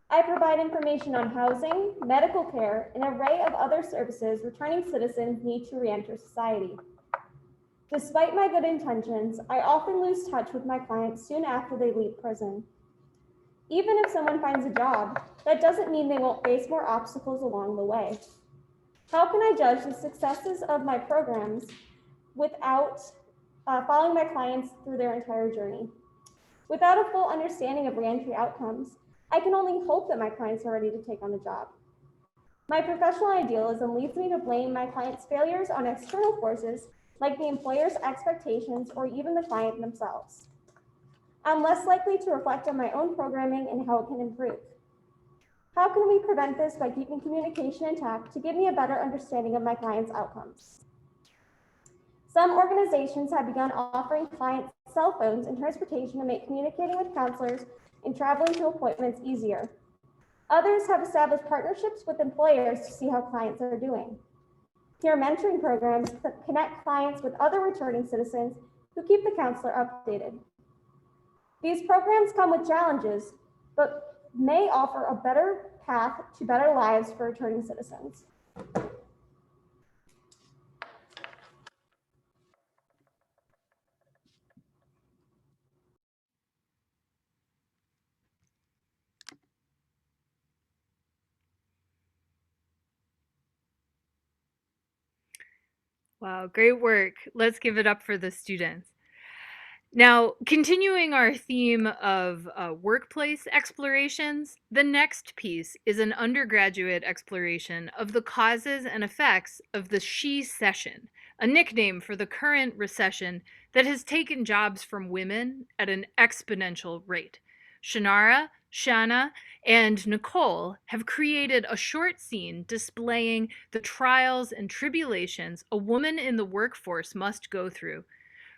I provide information on housing, medical care, and an array of other services returning citizens need to reenter society. Despite my good intentions, I often lose touch with my clients soon after they leave prison. Even if someone finds a job, that doesn't mean they won't face more obstacles along the way. How can I judge the successes of my programs without following my clients through their entire journey? Without a full understanding of reentry outcomes, I can only hope that my clients are ready to take on a job. My professional idealism leads me to blame my clients' failures on external forces like the employer's expectations or even the client themselves. I'm less likely to reflect on my own programming and how it can improve. How can we prevent this by keeping communication intact to give me a better understanding of my clients' outcomes? Some organizations have begun offering clients cell phones and transportation to make communicating with counselors and traveling to appointments easier. Others have established partnerships with employers to see how clients are doing. Peer mentoring programs connect clients with other returning citizens who keep the counselor updated. These programs come with challenges, but may offer a better path to better lives for returning citizens. Wow, great work. Let's give it up for the students. Now, continuing our theme of workplace explorations, the next piece is an undergraduate exploration of the causes and effects of the she session, a nickname for the current recession that has taken jobs from women at an exponential rate. Shannara, Shanna, and Nicole have created a short scene displaying the trials and tribulations a woman in the workforce must go through.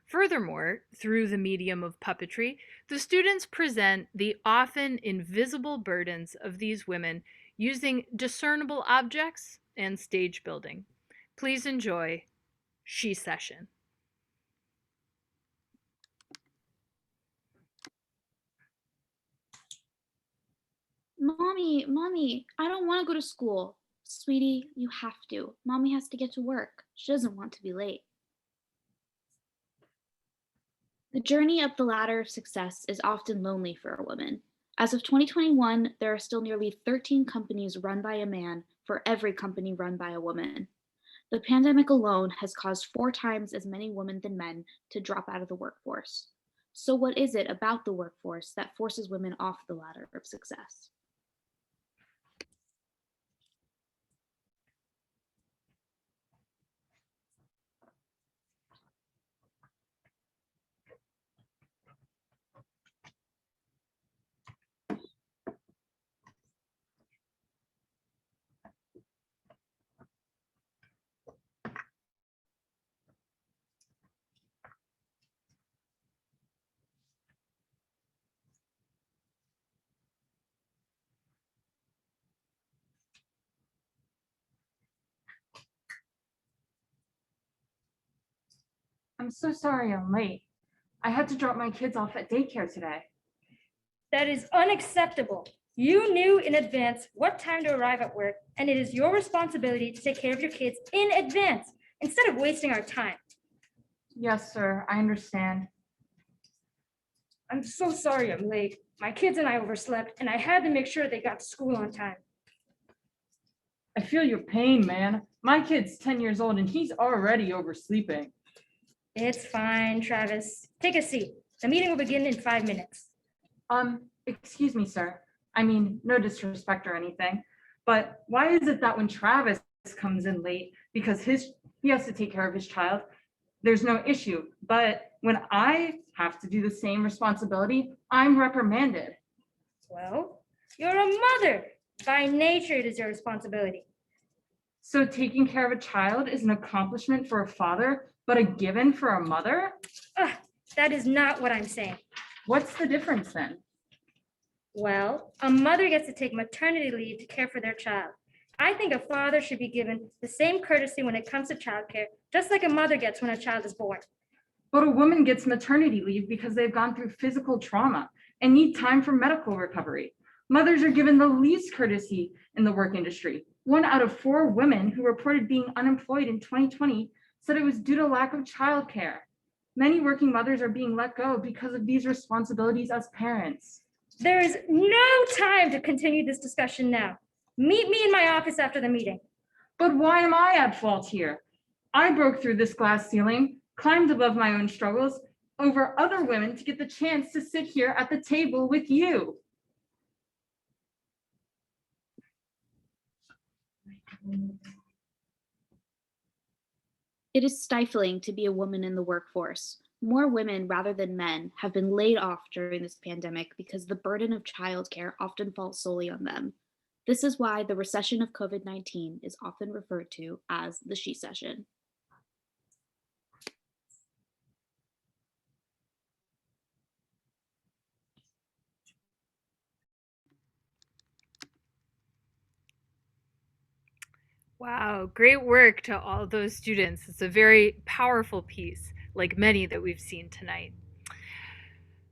Furthermore, through the medium of puppetry, the students present the often invisible burdens of these women using discernible objects and stage building. Please enjoy She Session. Mommy, I don't want to go to school. Sweetie, you have to. Mommy has to get to work. She doesn't want to be late. The journey up the ladder of success is often lonely for a woman. As of 2021, there are still nearly 13 companies run by a man for every company run by a woman. The pandemic alone has caused 4 times as many women than men to drop out of the workforce. So what is it about the workforce that forces women off the ladder of success? I'm so sorry I'm late. I had to drop my kids off at daycare today. That is unacceptable. You knew in advance what time to arrive at work, and it is your responsibility to take care of your kids in advance instead of wasting our time. Yes, sir, I understand. I'm so sorry I'm late. My kids and I overslept, and I had to make sure they got to school on time. I feel your pain, man. My kid's 10 years old and he's already oversleeping. It's fine, Travis. Take a seat. The meeting will begin in 5 minutes. Excuse me, sir. I mean, no disrespect or anything, but why is it that when Travis comes in late because he has to take care of his child, there's no issue, but when I have to do the same responsibility, I'm reprimanded? Well, you're a mother. By nature, it is your responsibility. So taking care of a child is an accomplishment for a father, but a given for a mother? That is not what I'm saying. What's the difference then? Well, a mother gets to take maternity leave to care for their child. I think a father should be given the same courtesy when it comes to childcare, just like a mother gets when a child is born. But a woman gets maternity leave because they've gone through physical trauma and need time for medical recovery. Mothers are given the least courtesy in the work industry. 1 out of 4 women who reported being unemployed in 2020 said it was due to lack of childcare. Many working mothers are being let go because of these responsibilities as parents. There is no time to continue this discussion now. Meet me in my office after the meeting. But why am I at fault here? I broke through this glass ceiling, climbed above my own struggles, over other women to get the chance to sit here at the table with you. It is stifling to be a woman in the workforce. More women rather than men have been laid off during this pandemic because the burden of childcare often falls solely on them. This is why the recession of COVID-19 is often referred to as the she-cession. Wow, great work to all those students. It's a very powerful piece, like many that we've seen tonight.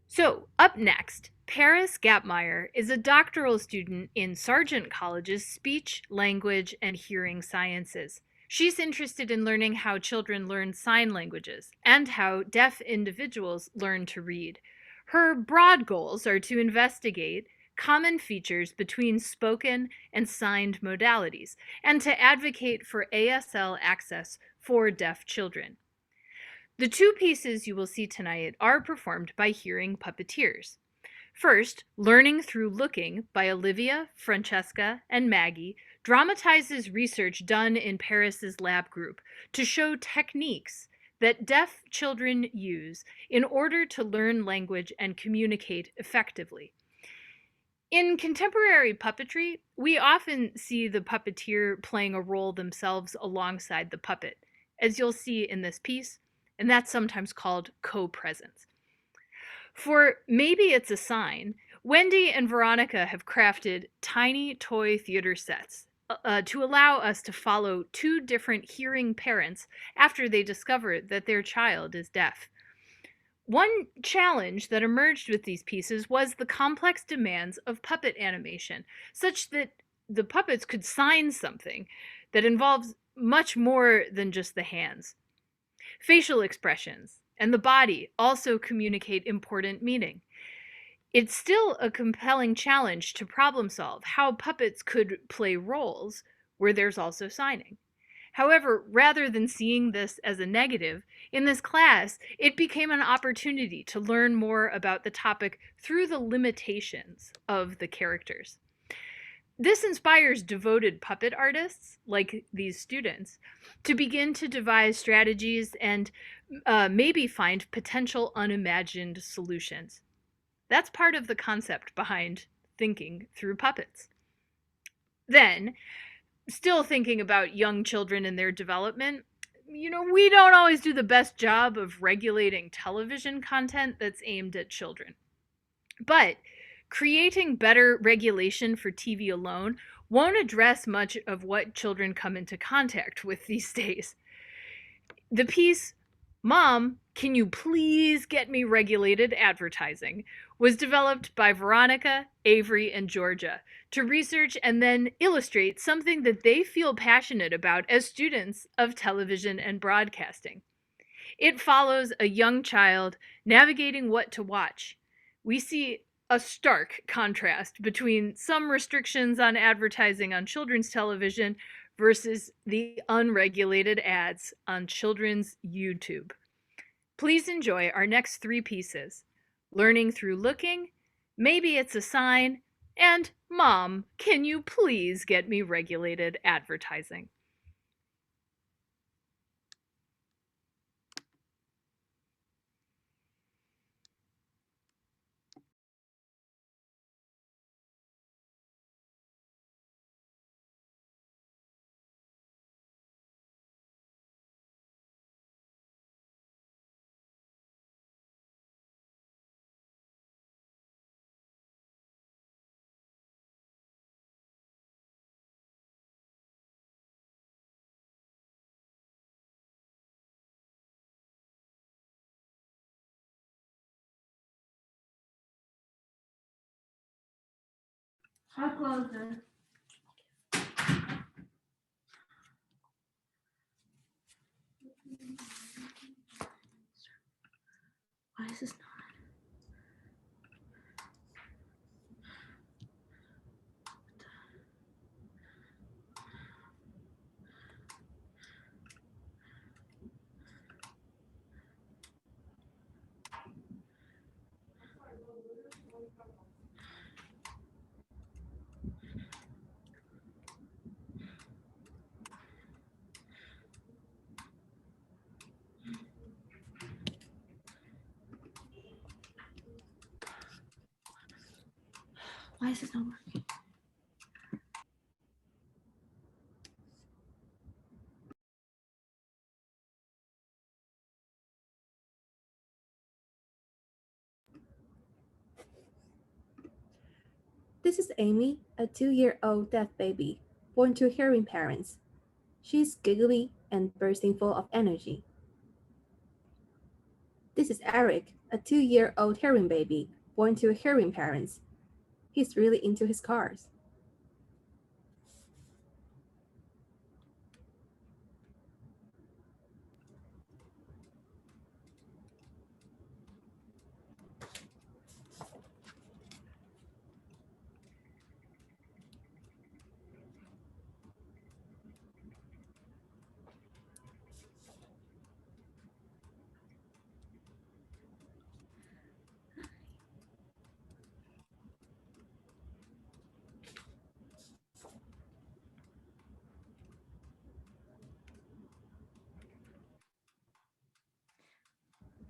So, up next, Paris Gapmeyer is a doctoral student in Sargent College's Speech, Language, and Hearing Sciences. She's interested in learning how children learn sign languages and how deaf individuals learn to read. Her broad goals are to investigate common features between spoken and signed modalities and to advocate for ASL access for deaf children. The two pieces you will see tonight are performed by hearing puppeteers. First, Learning Through Looking by Olivia, Francesca, and Maggie dramatizes research done in Paris's lab group to show techniques that deaf children use in order to learn language and communicate effectively. In contemporary puppetry, we often see the puppeteer playing a role themselves alongside the puppet, as you'll see in this piece, and that's sometimes called co-presence. For Maybe It's a Sign, Wendy and Veronica have crafted tiny toy theater sets to allow us to follow two different hearing parents after they discover that their child is deaf. One challenge that emerged with these pieces was the complex demands of puppet animation, such that the puppets could sign something that involves much more than just the hands. Facial expressions and the body also communicate important meaning. It's still a compelling challenge to problem solve how puppets could play roles where there's also signing. However, rather than seeing this as a negative, in this class, it became an opportunity to learn more about the topic through the limitations of the characters. This inspires devoted puppet artists, like these students, to begin to devise strategies and maybe find potential unimagined solutions. That's part of the concept behind thinking through puppets. Then, still thinking about young children and their development, we don't always do the best job of regulating television content that's aimed at children. But creating better regulation for TV alone won't address much of what children come into contact with these days. The piece, Mom, Can You Please Get Me Regulated Advertising, was developed by Veronica, Avery, and Georgia to research and then illustrate something that they feel passionate about as students of television and broadcasting. It follows a young child navigating what to watch. We see a stark contrast between some restrictions on advertising on children's television versus the unregulated ads on children's YouTube. Please enjoy our next three pieces: Learning Through Looking, Maybe It's a Sign, and Mom, Can You Please Get Me Regulated Advertising? I'll close it. Why is this not? Why is this not working? This is Amy, a 2-year-old deaf baby, born to hearing parents. She's giggly and bursting full of energy. This is Eric, a 2-year-old hearing baby, born to hearing parents. He's really into his cars.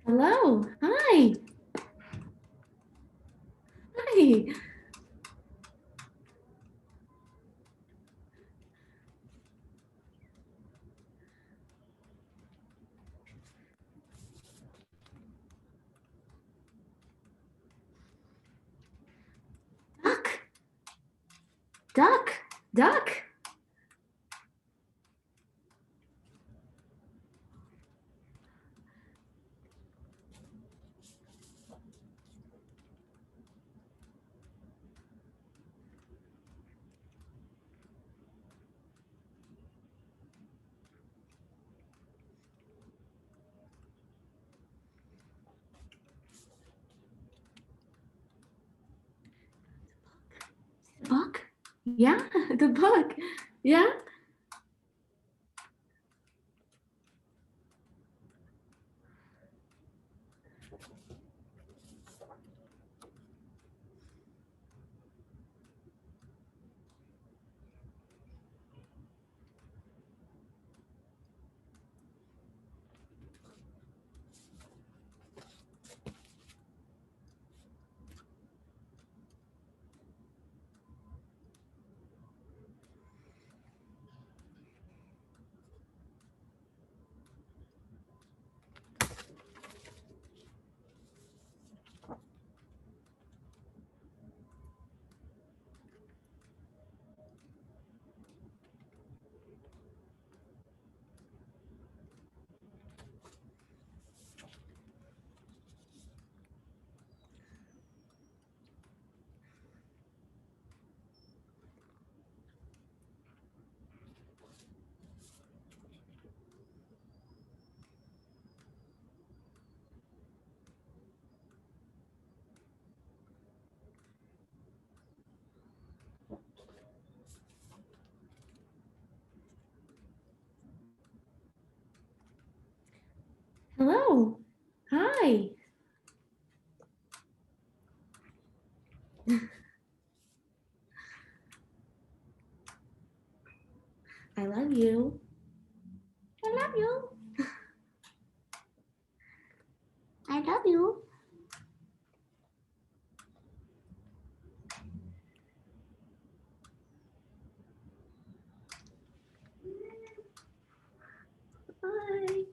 Hello. Hi. Hi. Duck. Duck. Duck. The book? Yeah, the book. Yeah. Hello. Hi. I love you. I love you. I love you. Bye.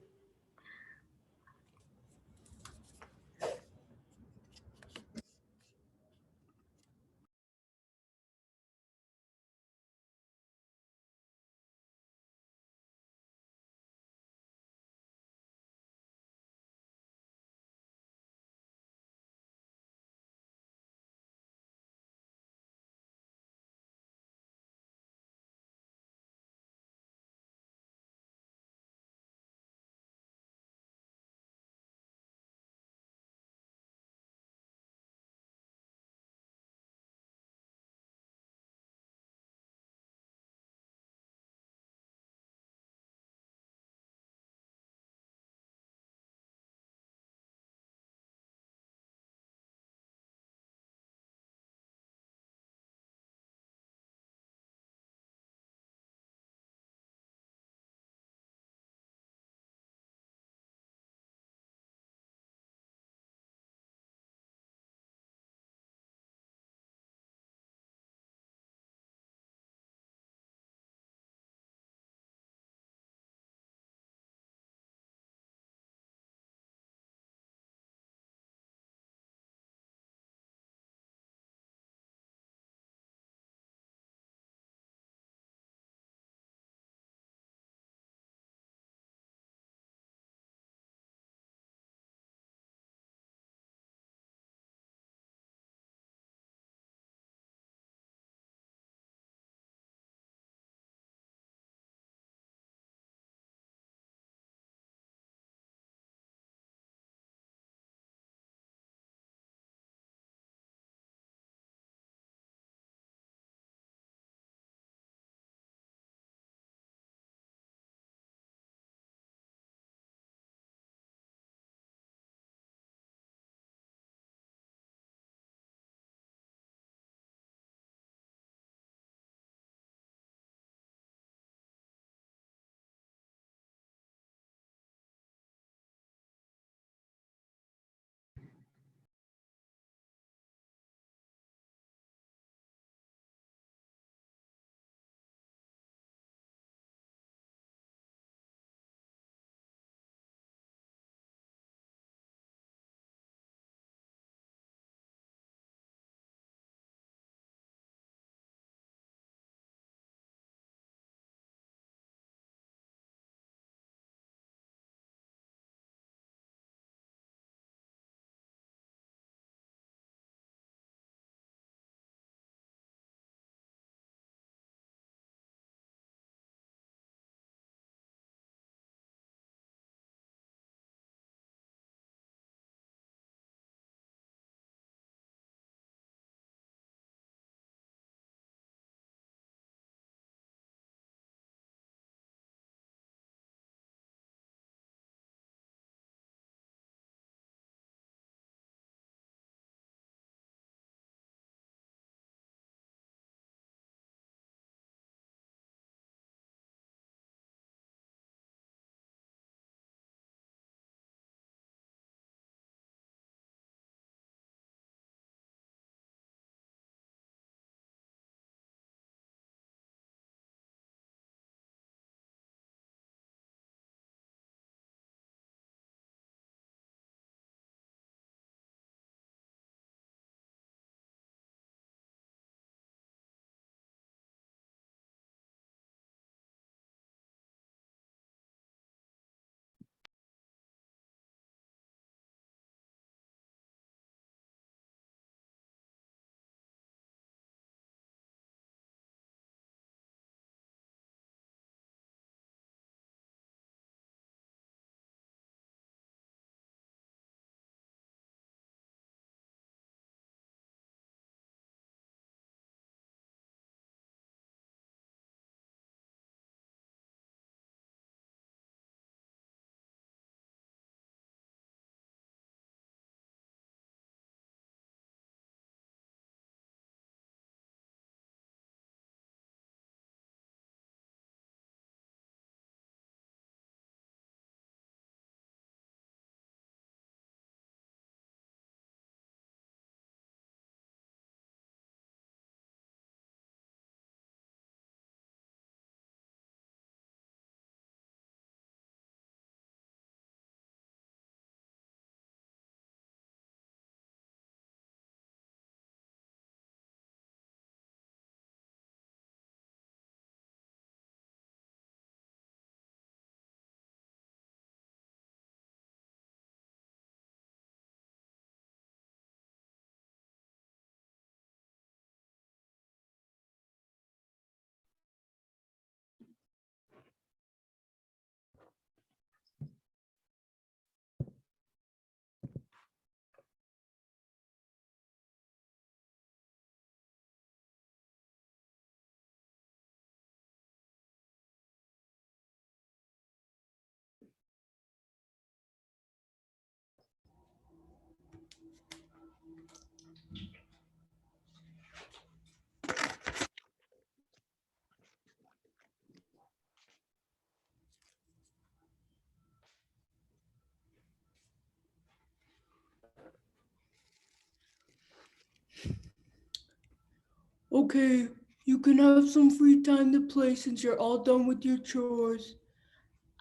Okay, you can have some free time to play since you're all done with your chores.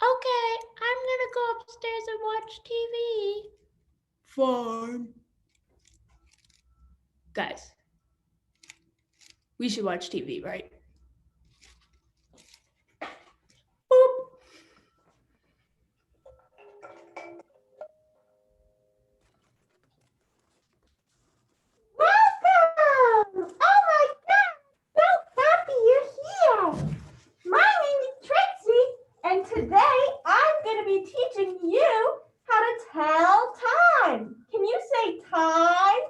Okay, I'm gonna go upstairs and watch TV. Fine. Guys, we should watch TV, right? Welcome! Oh my god! So happy you're here! My name is Trixie, and today I'm going to be teaching you how to tell time. Can you say time?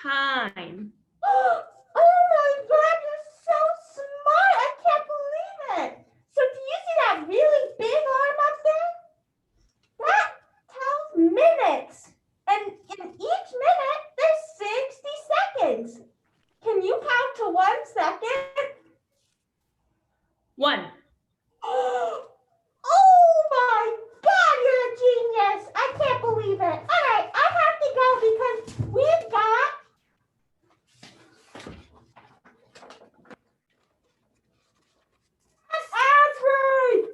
Time. Oh my god, you're so smart! I can't believe it! So do you see that really big arm up there? That tells minutes. And in each minute, there's 60 seconds. Can you count to 1 second? 1. Oh my god, you're a genius! I can't believe it. All right, I have to go because we've got an ad read.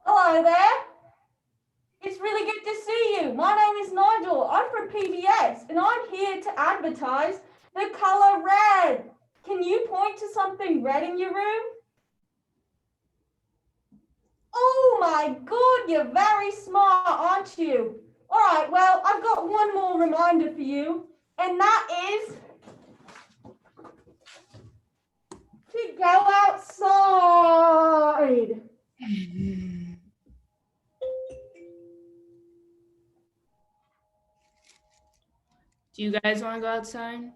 Hello there. It's really good to see you. My name is Nigel. I'm from PBS, and I'm here to advertise the color red. Can you point to something red in your room? Oh my god, you're very smart, aren't you? All right, well, I've got one more reminder for you, and that is to go outside. Do you guys want to go outside?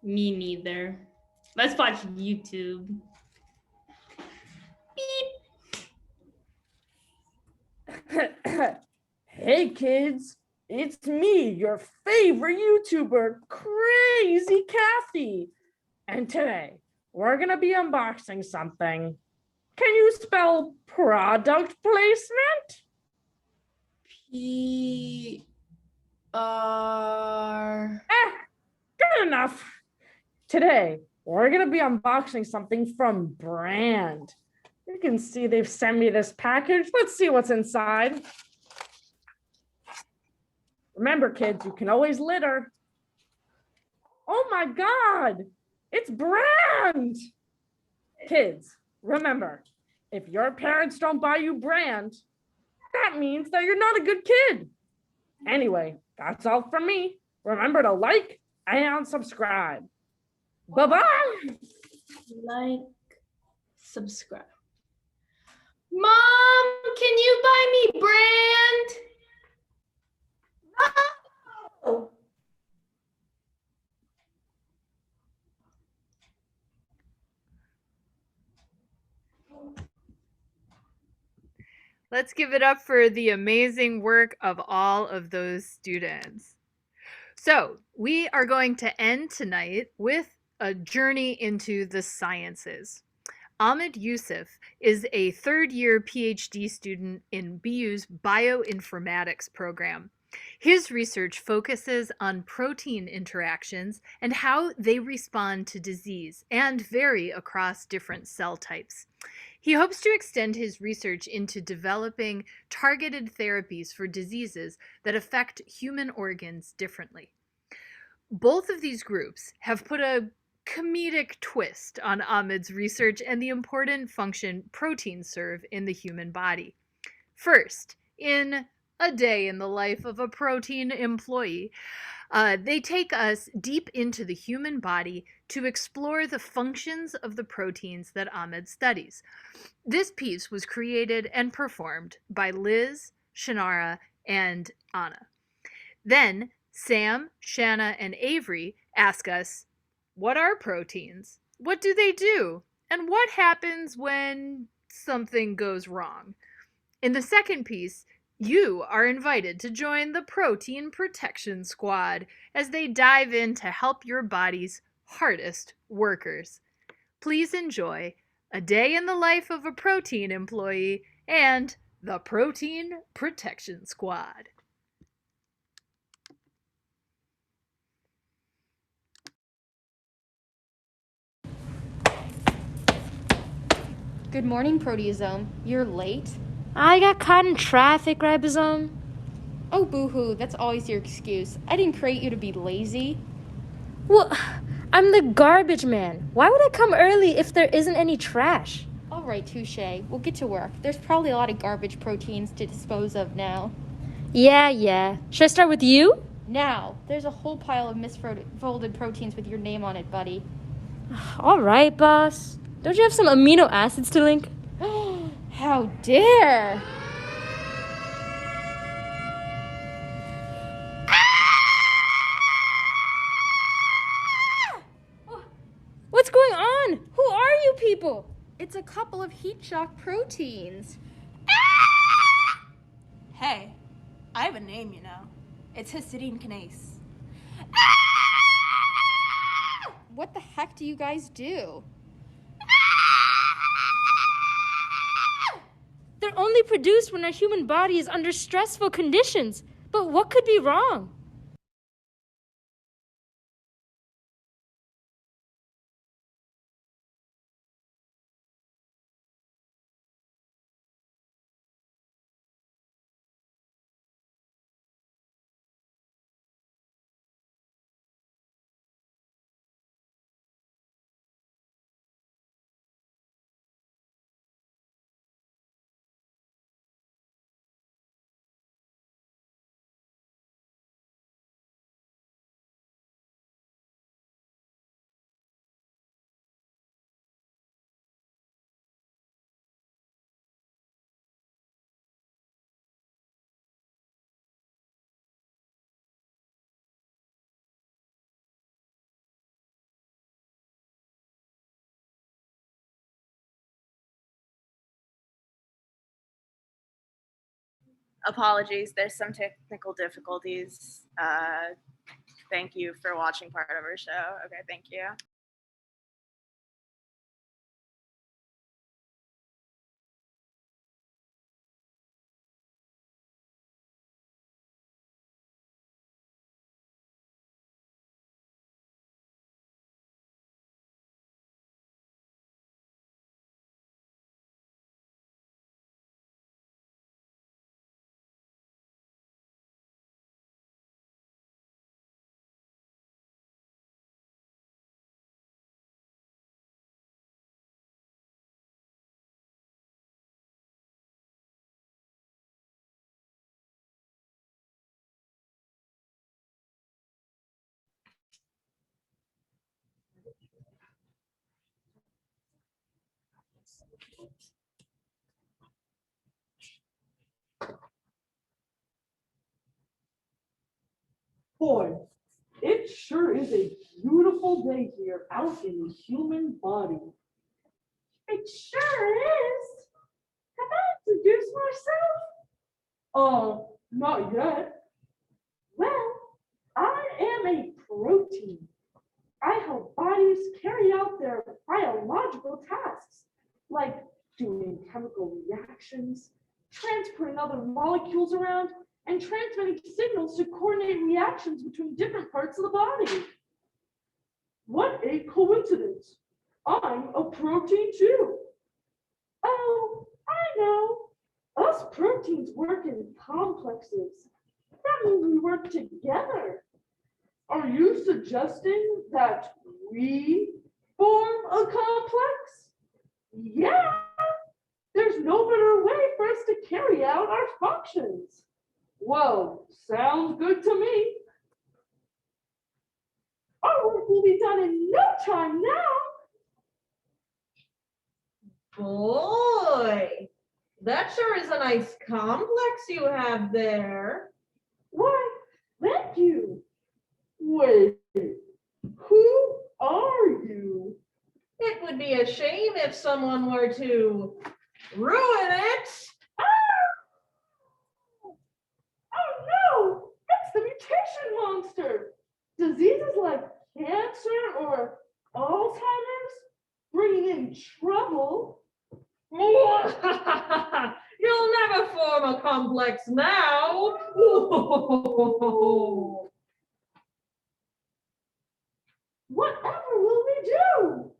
Me neither. Let's watch YouTube. Hey kids, it's me, your favorite YouTuber, Crazy Kathy. And today, we're gonna be unboxing something. Can you spell product placement? Good enough. Today, we're gonna be unboxing something from Brand. You can see they've sent me this package. Let's see what's inside. Remember, kids, you can always litter. Oh my God, it's Brand. Kids, remember, if your parents don't buy you Brand, that means that you're not a good kid. Anyway, that's all from me. Remember to like and subscribe. Bye-bye. Like, subscribe. Mom, can you buy me Brand? Oh. Let's give it up for the amazing work of all of those students. So, we are going to end tonight with a journey into the sciences. Ahmed Yusuf is a third-year PhD student in BU's bioinformatics program. His research focuses on protein interactions and how they respond to disease and vary across different cell types. He hopes to extend his research into developing targeted therapies for diseases that affect human organs differently. Both of these groups have put a comedic twist on Ahmed's research and the important function proteins serve in the human body. First, in A Day in the Life of a Protein Employee, they take us deep into the human body to explore the functions of the proteins that Ahmed studies. This piece was created and performed by Liz, Shannara, and Anna. Then Sam, Shanna, and Avery ask us, what are proteins? What do they do? And what happens when something goes wrong? In the second piece, you are invited to join the Protein Protection Squad as they dive in to help your bodies hardest workers. Please enjoy A Day in the Life of a Protein Employee and the Protein Protection Squad. Good morning, Proteasome. You're late? I got caught in traffic, Ribosome. Oh, boo-hoo, that's always your excuse. I didn't create you to be lazy. Well, I'm the garbage man. Why would I come early if there isn't any trash? All right, touche. We'll get to work. There's probably a lot of garbage proteins to dispose of now. Yeah. Should I start with you? Now, there's a whole pile of misfolded proteins with your name on it, buddy. All right, boss. Don't you have some amino acids to link? How dare! What's going on? Who are you people? It's a couple of heat shock proteins. Hey, I have a name, you know. It's histidine kinase. What the heck do you guys do? They're only produced when our human body is under stressful conditions. But what could be wrong? Apologies, there's some technical difficulties. Thank you for watching part of our show. Okay, thank you. Boy, it sure is a beautiful day here out in the human body. It sure is. Have I introduced myself? Not yet. Well, I am a protein. I help bodies carry out their biological tasks, like doing chemical reactions, transporting other molecules around, and transmitting signals to coordinate reactions between different parts of the body. What a coincidence. I'm a protein too. Oh, I know. Us proteins work in complexes. That means we work together. Are you suggesting that we form a complex? Yeah, there's no better way for us to carry out our functions. Well, sounds good to me. Our work will be done in no time now. Boy, that sure is a nice complex you have there. Why, thank you. Wait, who are you? It would be a shame if someone were to ruin it. Oh no, it's the mutation monster. Diseases like Cancer or Alzheimer's? Bringing in trouble? You'll never form a complex now. Whatever will we do?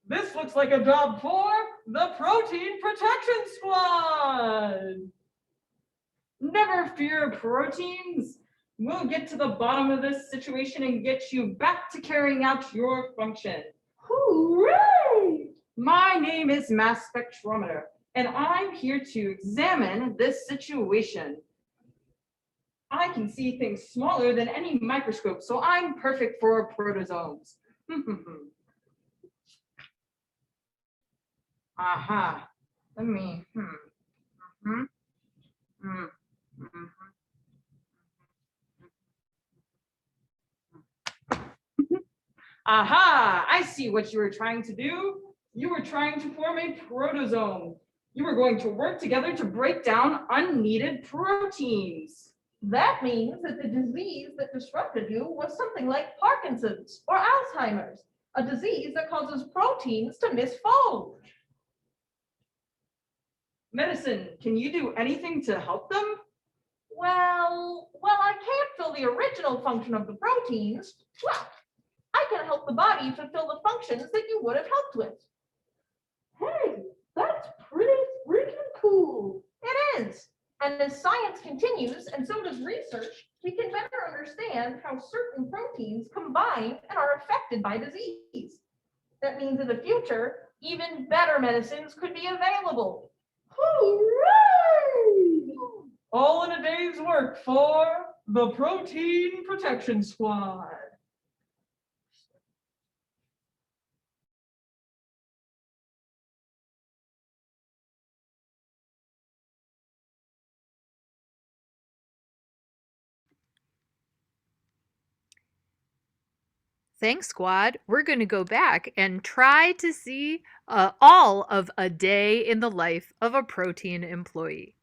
This looks like a job for the Protein Protection Squad. Never fear, proteins. We'll get to the bottom of this situation and get you back to carrying out your function. Hooray! My name is Mass Spectrometer, and I'm here to examine this situation. I can see things smaller than any microscope, so I'm perfect for protozomes. Aha. Let me, Aha! I see what you were trying to do. You were trying to form a protozome. You were going to work together to break down unneeded proteins. That means that the disease that disrupted you was something like Parkinson's or Alzheimer's, a disease that causes proteins to misfold. Medicine, can you do anything to help them? Well, I can't fill the original function of the proteins. Well, I can help the body fulfill the functions that you would have helped with. Hey, that's pretty freaking cool. It is. And as science continues, and so does research, we can better understand how certain proteins combine and are affected by disease. That means in the future, even better medicines could be available. Hooray! All in a day's work for the Protein Protection Squad. Thanks, squad. We're going to go back and try to see all of a day in the life of a protein employee.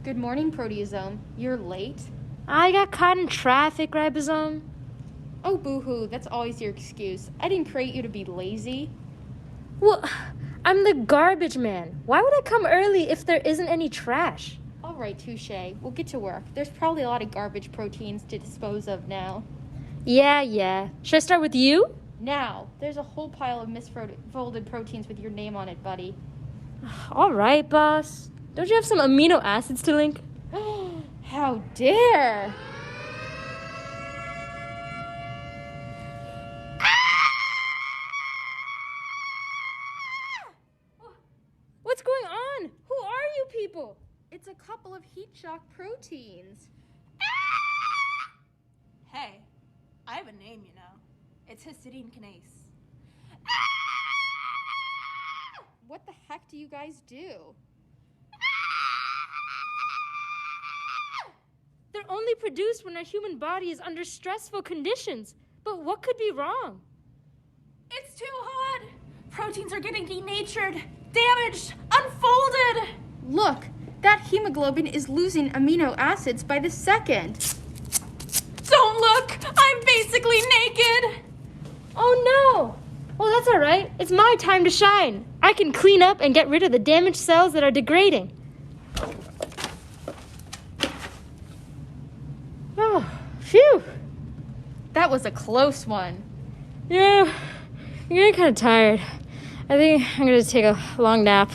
Good morning, proteasome. You're late? I got caught in traffic, ribosome. Oh, boo-hoo, that's always your excuse. I didn't create you to be lazy. Well, I'm the garbage man. Why would I come early if there isn't any trash? All right, touche. We'll get to work. There's probably a lot of garbage proteins to dispose of now. Yeah. Should I start with you? Now, there's a whole pile of misfolded proteins with your name on it, buddy. All right, boss. Don't you have some amino acids to link? How dare! What's going on? Who are you people? It's a couple of heat shock proteins. Hey, I have a name, you know. It's histidine kinase. What the heck do you guys do? They're only produced when our human body is under stressful conditions. But what could be wrong? It's too hot. Proteins are getting denatured, damaged, unfolded. Look, that hemoglobin is losing amino acids by the second. Don't look! I'm basically naked! Oh no! Well, that's all right. It's my time to shine. I can clean up and get rid of the damaged cells that are degrading. Oh, phew. That was a close one. Yeah, I'm getting kind of tired. I think I'm going to take a long nap.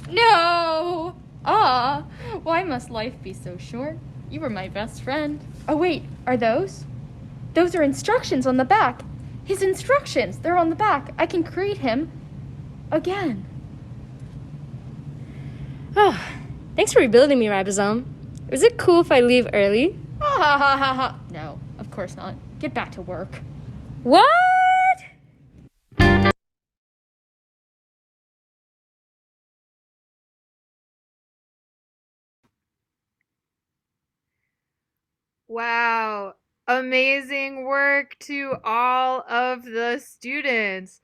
No! Why must life be so short? You were my best friend. Oh wait, are those? Those are instructions on the back. His instructions, they're on the back. I can create him again. Oh, thanks for rebuilding me, ribosome. Is it cool if I leave early? Ha. No, of course not. Get back to work. What? Wow. Amazing work to all of the students.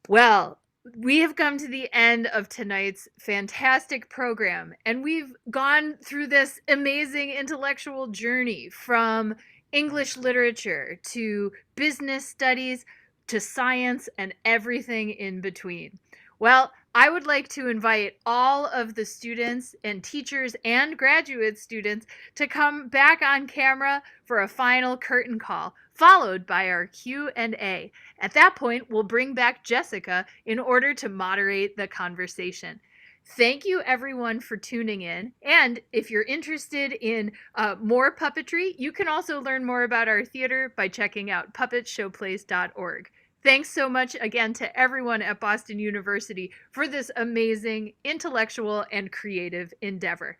Well, we have come to the end of tonight's fantastic program, and we've gone through this amazing intellectual journey from English literature to business studies to science and everything in between. Well, I would like to invite all of the students and teachers and graduate students to come back on camera for a final curtain call, followed by our Q&A. At that point, we'll bring back Jessica in order to moderate the conversation. Thank you everyone for tuning in. And if you're interested in more puppetry, you can also learn more about our theater by checking out puppetshowplace.org. Thanks so much again to everyone at Boston University for this amazing intellectual and creative endeavor.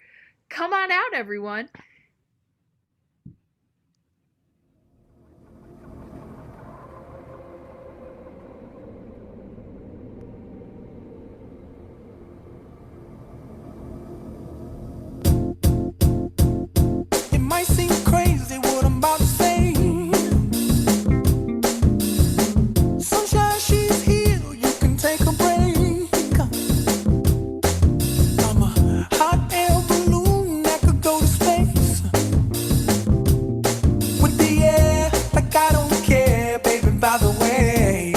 Come on out, everyone. It might seem crazy what I'm about to say. Sunshine, she's here, you can take a break. I'm a hot air balloon that could go to space. With the air, like I don't care, baby, by the way.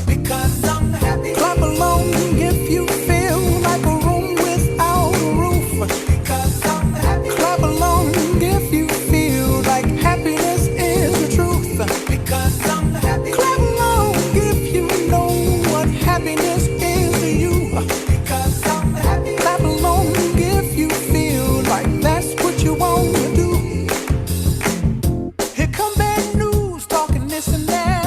Because I'm happy. Clap along if you feel like a room without a roof. Because I'm happy. Clap along if you feel like happiness is the truth. Because I'm happy. Clap along if you know what happiness is to you. Because I'm happy. Clap along if you feel like that's what you want to do. Here come bad news, talking this and that.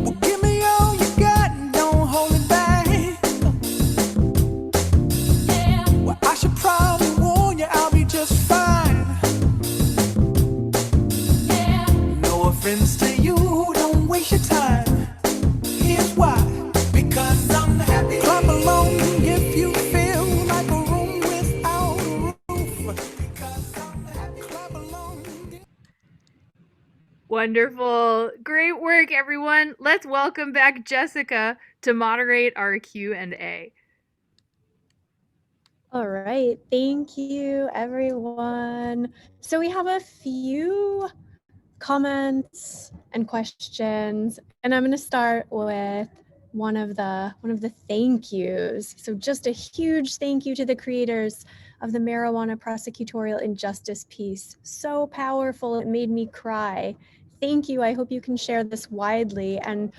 Well, give me all you got and don't hold it back. Well, I should probably warn you, I'll be just fine. No offense to you, don't waste your time. Here's why. Because I'm happy. Clap along if you feel like a room without a roof. Because I'm happy. Clap along. Wonderful. Great work, everyone. Let's welcome back Jessica to moderate our Q&A. All right, thank you everyone. So we have a few comments and questions, and I'm going to start with one of the thank yous. So just a huge thank you to the creators of the marijuana prosecutorial injustice piece. So powerful, it made me cry. Thank you. I hope you can share this widely. And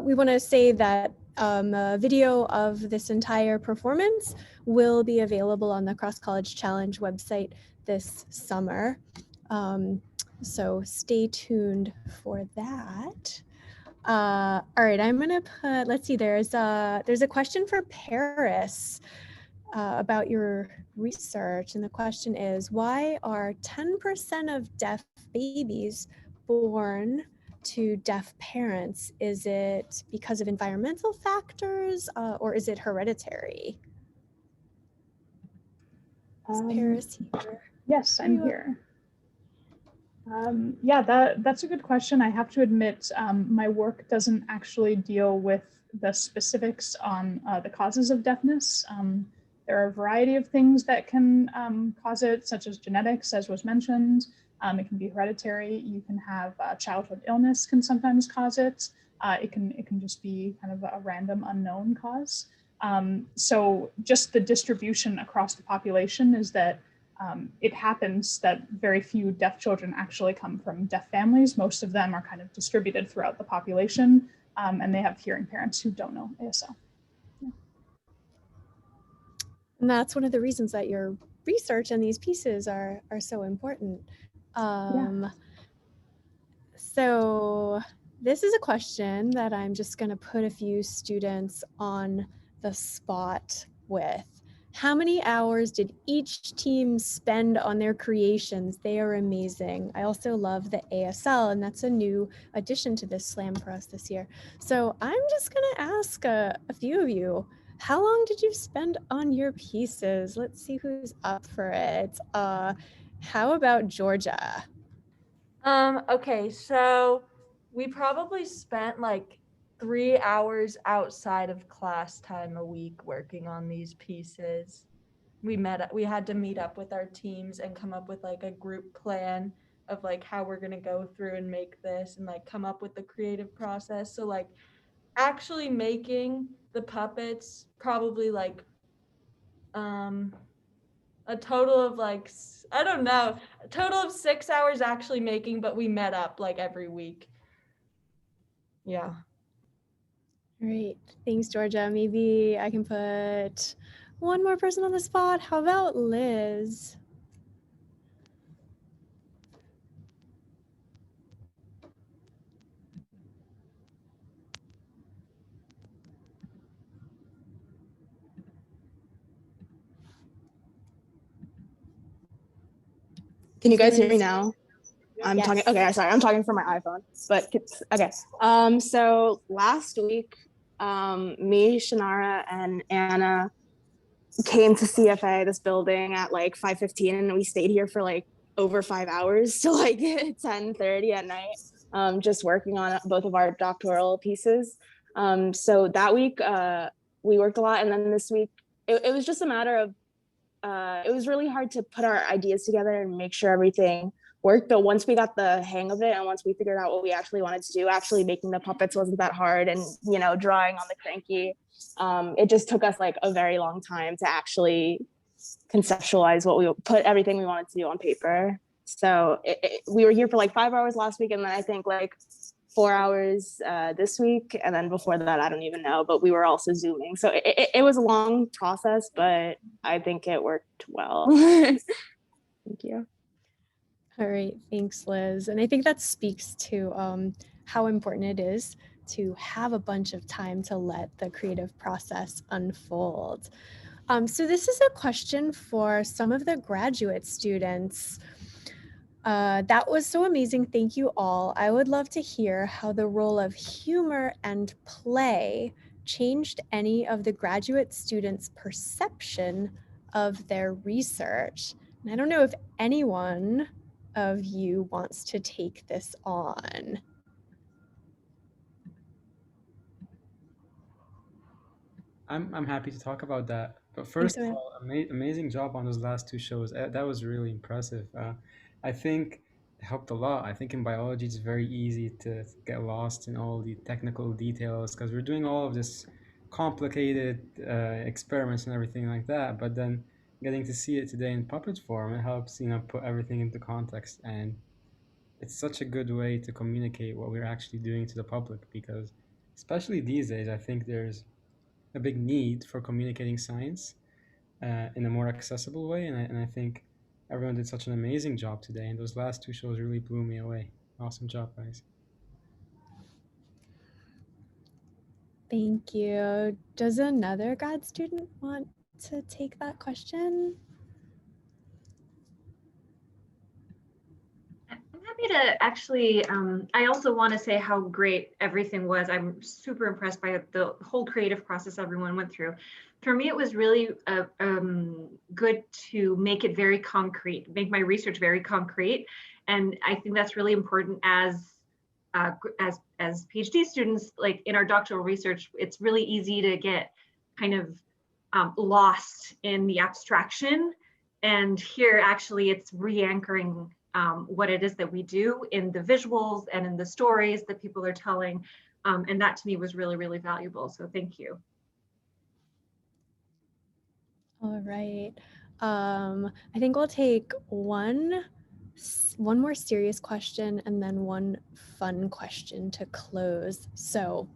we want to say that a video of this entire performance will be available on the Cross College Challenge website this summer. So stay tuned for that. All right, I'm gonna put, let's see, there's a question for Paris about your research. And the question is, why are 10% of deaf babies born to deaf parents? Is it because of environmental factors or is it hereditary? Is Paris here? Yes, I'm here. Yeah, that's a good question. I have to admit, my work doesn't actually deal with the specifics on the causes of deafness. There are a variety of things that can cause it, such as genetics, as was mentioned. It can be hereditary. You can have childhood illness can sometimes cause it. It can just be kind of a random unknown cause. So just the distribution across the population is that it happens that very few deaf children actually come from deaf families. Most of them are kind of distributed throughout the population, and they have hearing parents who don't know ASL. Yeah. And that's one of the reasons that your research and these pieces are so important. So this is a question that I'm just going to put a few students on the spot with. How many hours did each team spend on their creations? They are amazing. I also love the ASL, and that's a new addition to this slam for us this year. So I'm just going to ask a few of you, how long did you spend on your pieces? Let's see who's up for it. How about Georgia? Okay, so we probably spent like 3 hours outside of class time a week working on these pieces. We had to meet up with our teams and come up with like a group plan of like how we're gonna go through and make this and like come up with the creative process. So like actually making the puppets probably like a total of like I don't know, a total of 6 hours actually making, but we met up like every week. Yeah. Great. Thanks, Georgia. Maybe I can put one more person on the spot. How about Liz? Can you guys hear me now? I'm talking. Okay, sorry, I'm talking from my iPhone. But okay. So last week, me, Shannara, and Anna came to CFA, this building, at like 5:15, and we stayed here for like over 5 hours to like 10:30 at night, just working on both of our doctoral pieces. So that week, we worked a lot, and then this week, it was just a matter of it was really hard to put our ideas together and make sure everything worked. But once we got the hang of it and once we figured out what we actually wanted to do, actually making the puppets wasn't that hard, and drawing on the cranky, it just took us like a very long time to actually conceptualize what we put everything we wanted to do on paper. So we were here for like 5 hours last week, and then I think like 4 hours this week, and then before that I don't even know, but we were also Zooming, so it was a long process, but I think it worked well. Thank you. All right, thanks, Liz. And I think that speaks to how important it is to have a bunch of time to let the creative process unfold. So this is a question for some of the graduate students. That was so amazing. Thank you all. I would love to hear how the role of humor and play changed any of the graduate students' perception of their research. And I don't know if anyone of you wants to take this on. I'm happy to talk about that. But first of all, amazing job on those last two shows. That was really impressive. I think it helped a lot. I think in biology it's very easy to get lost in all the technical details because we're doing all of this complicated experiments and everything like that. But then getting to see it today in puppet form, it helps put everything into context, and it's such a good way to communicate what we're actually doing to the public because especially these days, I think there's a big need for communicating science in a more accessible way. And I think everyone did such an amazing job today. And those last two shows really blew me away. Awesome job, guys. Thank you. Does another grad student want to take that question? I'm happy to actually, I also want to say how great everything was. I'm super impressed by the whole creative process everyone went through. For me, it was really good to make it very concrete, make my research very concrete. And I think that's really important as PhD students, like in our doctoral research, it's really easy to get kind of lost in the abstraction. And here, actually, it's re-anchoring what it is that we do in the visuals and in the stories that people are telling. And that to me was really, really valuable. So thank you. All right. I think we'll take one more serious question and then one fun question to close. So,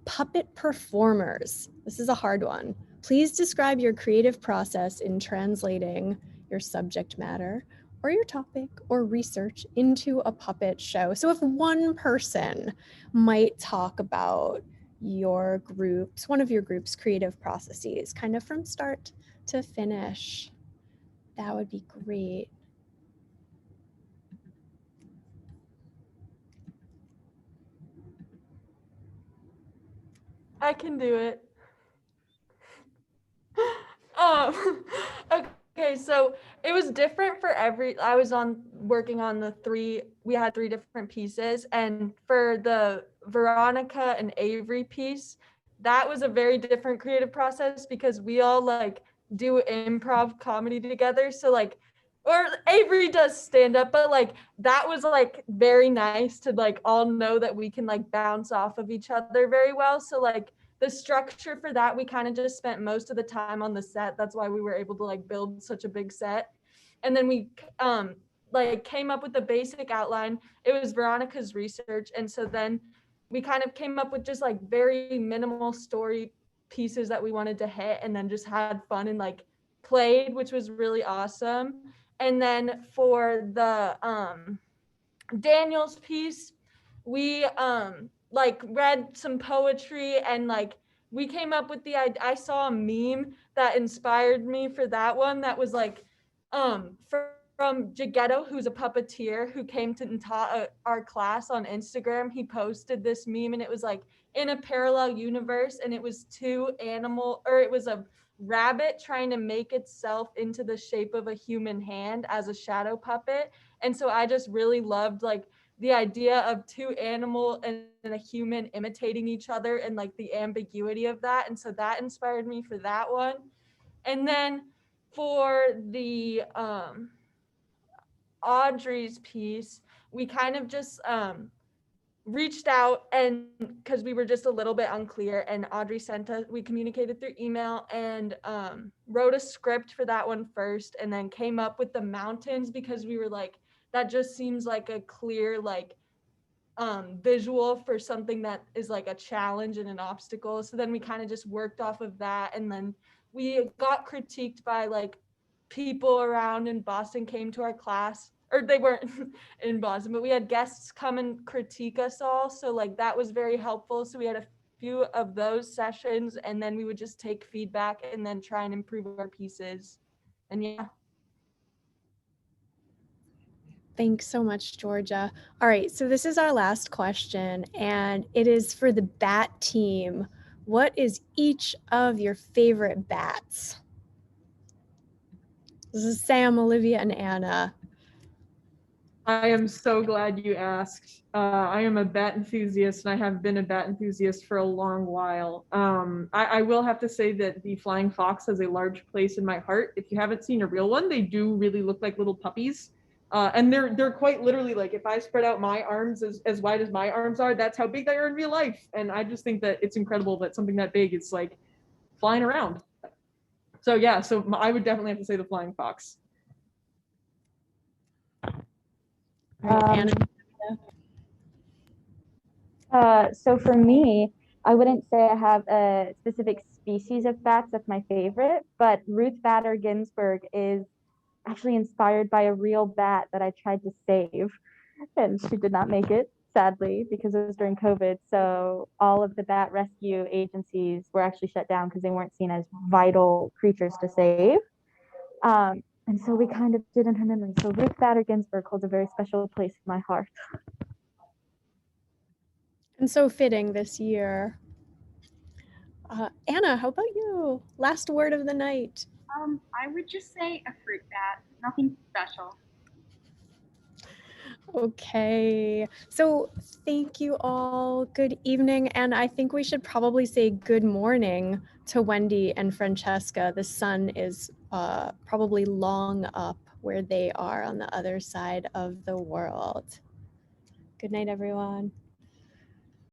puppet performers. This is a hard one. Please describe your creative process in translating your subject matter or your topic or research into a puppet show. So if one person might talk about your group's, one of your group's creative processes, kind of from start to finish, that would be great. I can do it. Okay, so it was different for I was working on we had 3 different pieces, and for the Veronica and Avery piece, that was a very different creative process because we all like do improv comedy together. So like, or Avery does stand up, but like that was like very nice to like all know that we can like bounce off of each other very well. So like the structure for that, we kind of just spent most of the time on the set. That's why we were able to like build such a big set. And then we like came up with the basic outline. It was Veronica's research. And so then we kind of came up with just like very minimal story pieces that we wanted to hit, and then just had fun and like played, which was really awesome. And then for the Daniel's piece, we like read some poetry, and like we came up with I saw a meme that inspired me for that one that was like from Jagetto, who's a puppeteer who came to and taught our class on Instagram. He posted this meme, and it was like in a parallel universe, and it was it was a rabbit trying to make itself into the shape of a human hand as a shadow puppet. And so I just really loved like the idea of 2 animal and a human imitating each other, and like the ambiguity of that. And so that inspired me for that one. And then for the Audrey's piece, we kind of just reached out, and because we were just a little bit unclear, and Audrey we communicated through email, and wrote a script for that one first, and then came up with the mountains because we were like, that just seems like a clear like visual for something that is like a challenge and an obstacle. So then we kind of just worked off of that, and then we got critiqued by like people around in Boston came to our class, or they weren't in Boston, but we had guests come and critique us all. So like that was very helpful. So we had a few of those sessions, and then we would just take feedback and then try and improve our pieces. And yeah. Thanks so much, Georgia. All right, so this is our last question, and it is for the bat team. What is each of your favorite bats? This is Sam, Olivia, and Anna. I am so glad you asked. I am a bat enthusiast, and I have been a bat enthusiast for a long while. I will have to say that the flying fox has a large place in my heart. If you haven't seen a real one, they do really look like little puppies. And they're quite literally like, if I spread out my arms as wide as my arms are, that's how big they are in real life. And I just think that it's incredible that something that big is like flying around. So yeah, so I would definitely have to say the flying fox. So for me, I wouldn't say I have a specific species of bats that's my favorite, but Ruth Bader Ginsburg is actually inspired by a real bat that I tried to save, and she did not make it, sadly, because it was during COVID. So all of the bat rescue agencies were actually shut down because they weren't seen as vital creatures to save. And so we kind of did in her memory. So Ruth Bader Ginsburg holds a very special place in my heart. And so fitting this year. Anna, how about you? Last word of the night. I would just say a fruit bat, nothing special. Okay, so thank you all. Good evening, and I think we should probably say good morning to Wendy and Francesca. The sun is probably long up where they are on the other side of the world. Good night, everyone.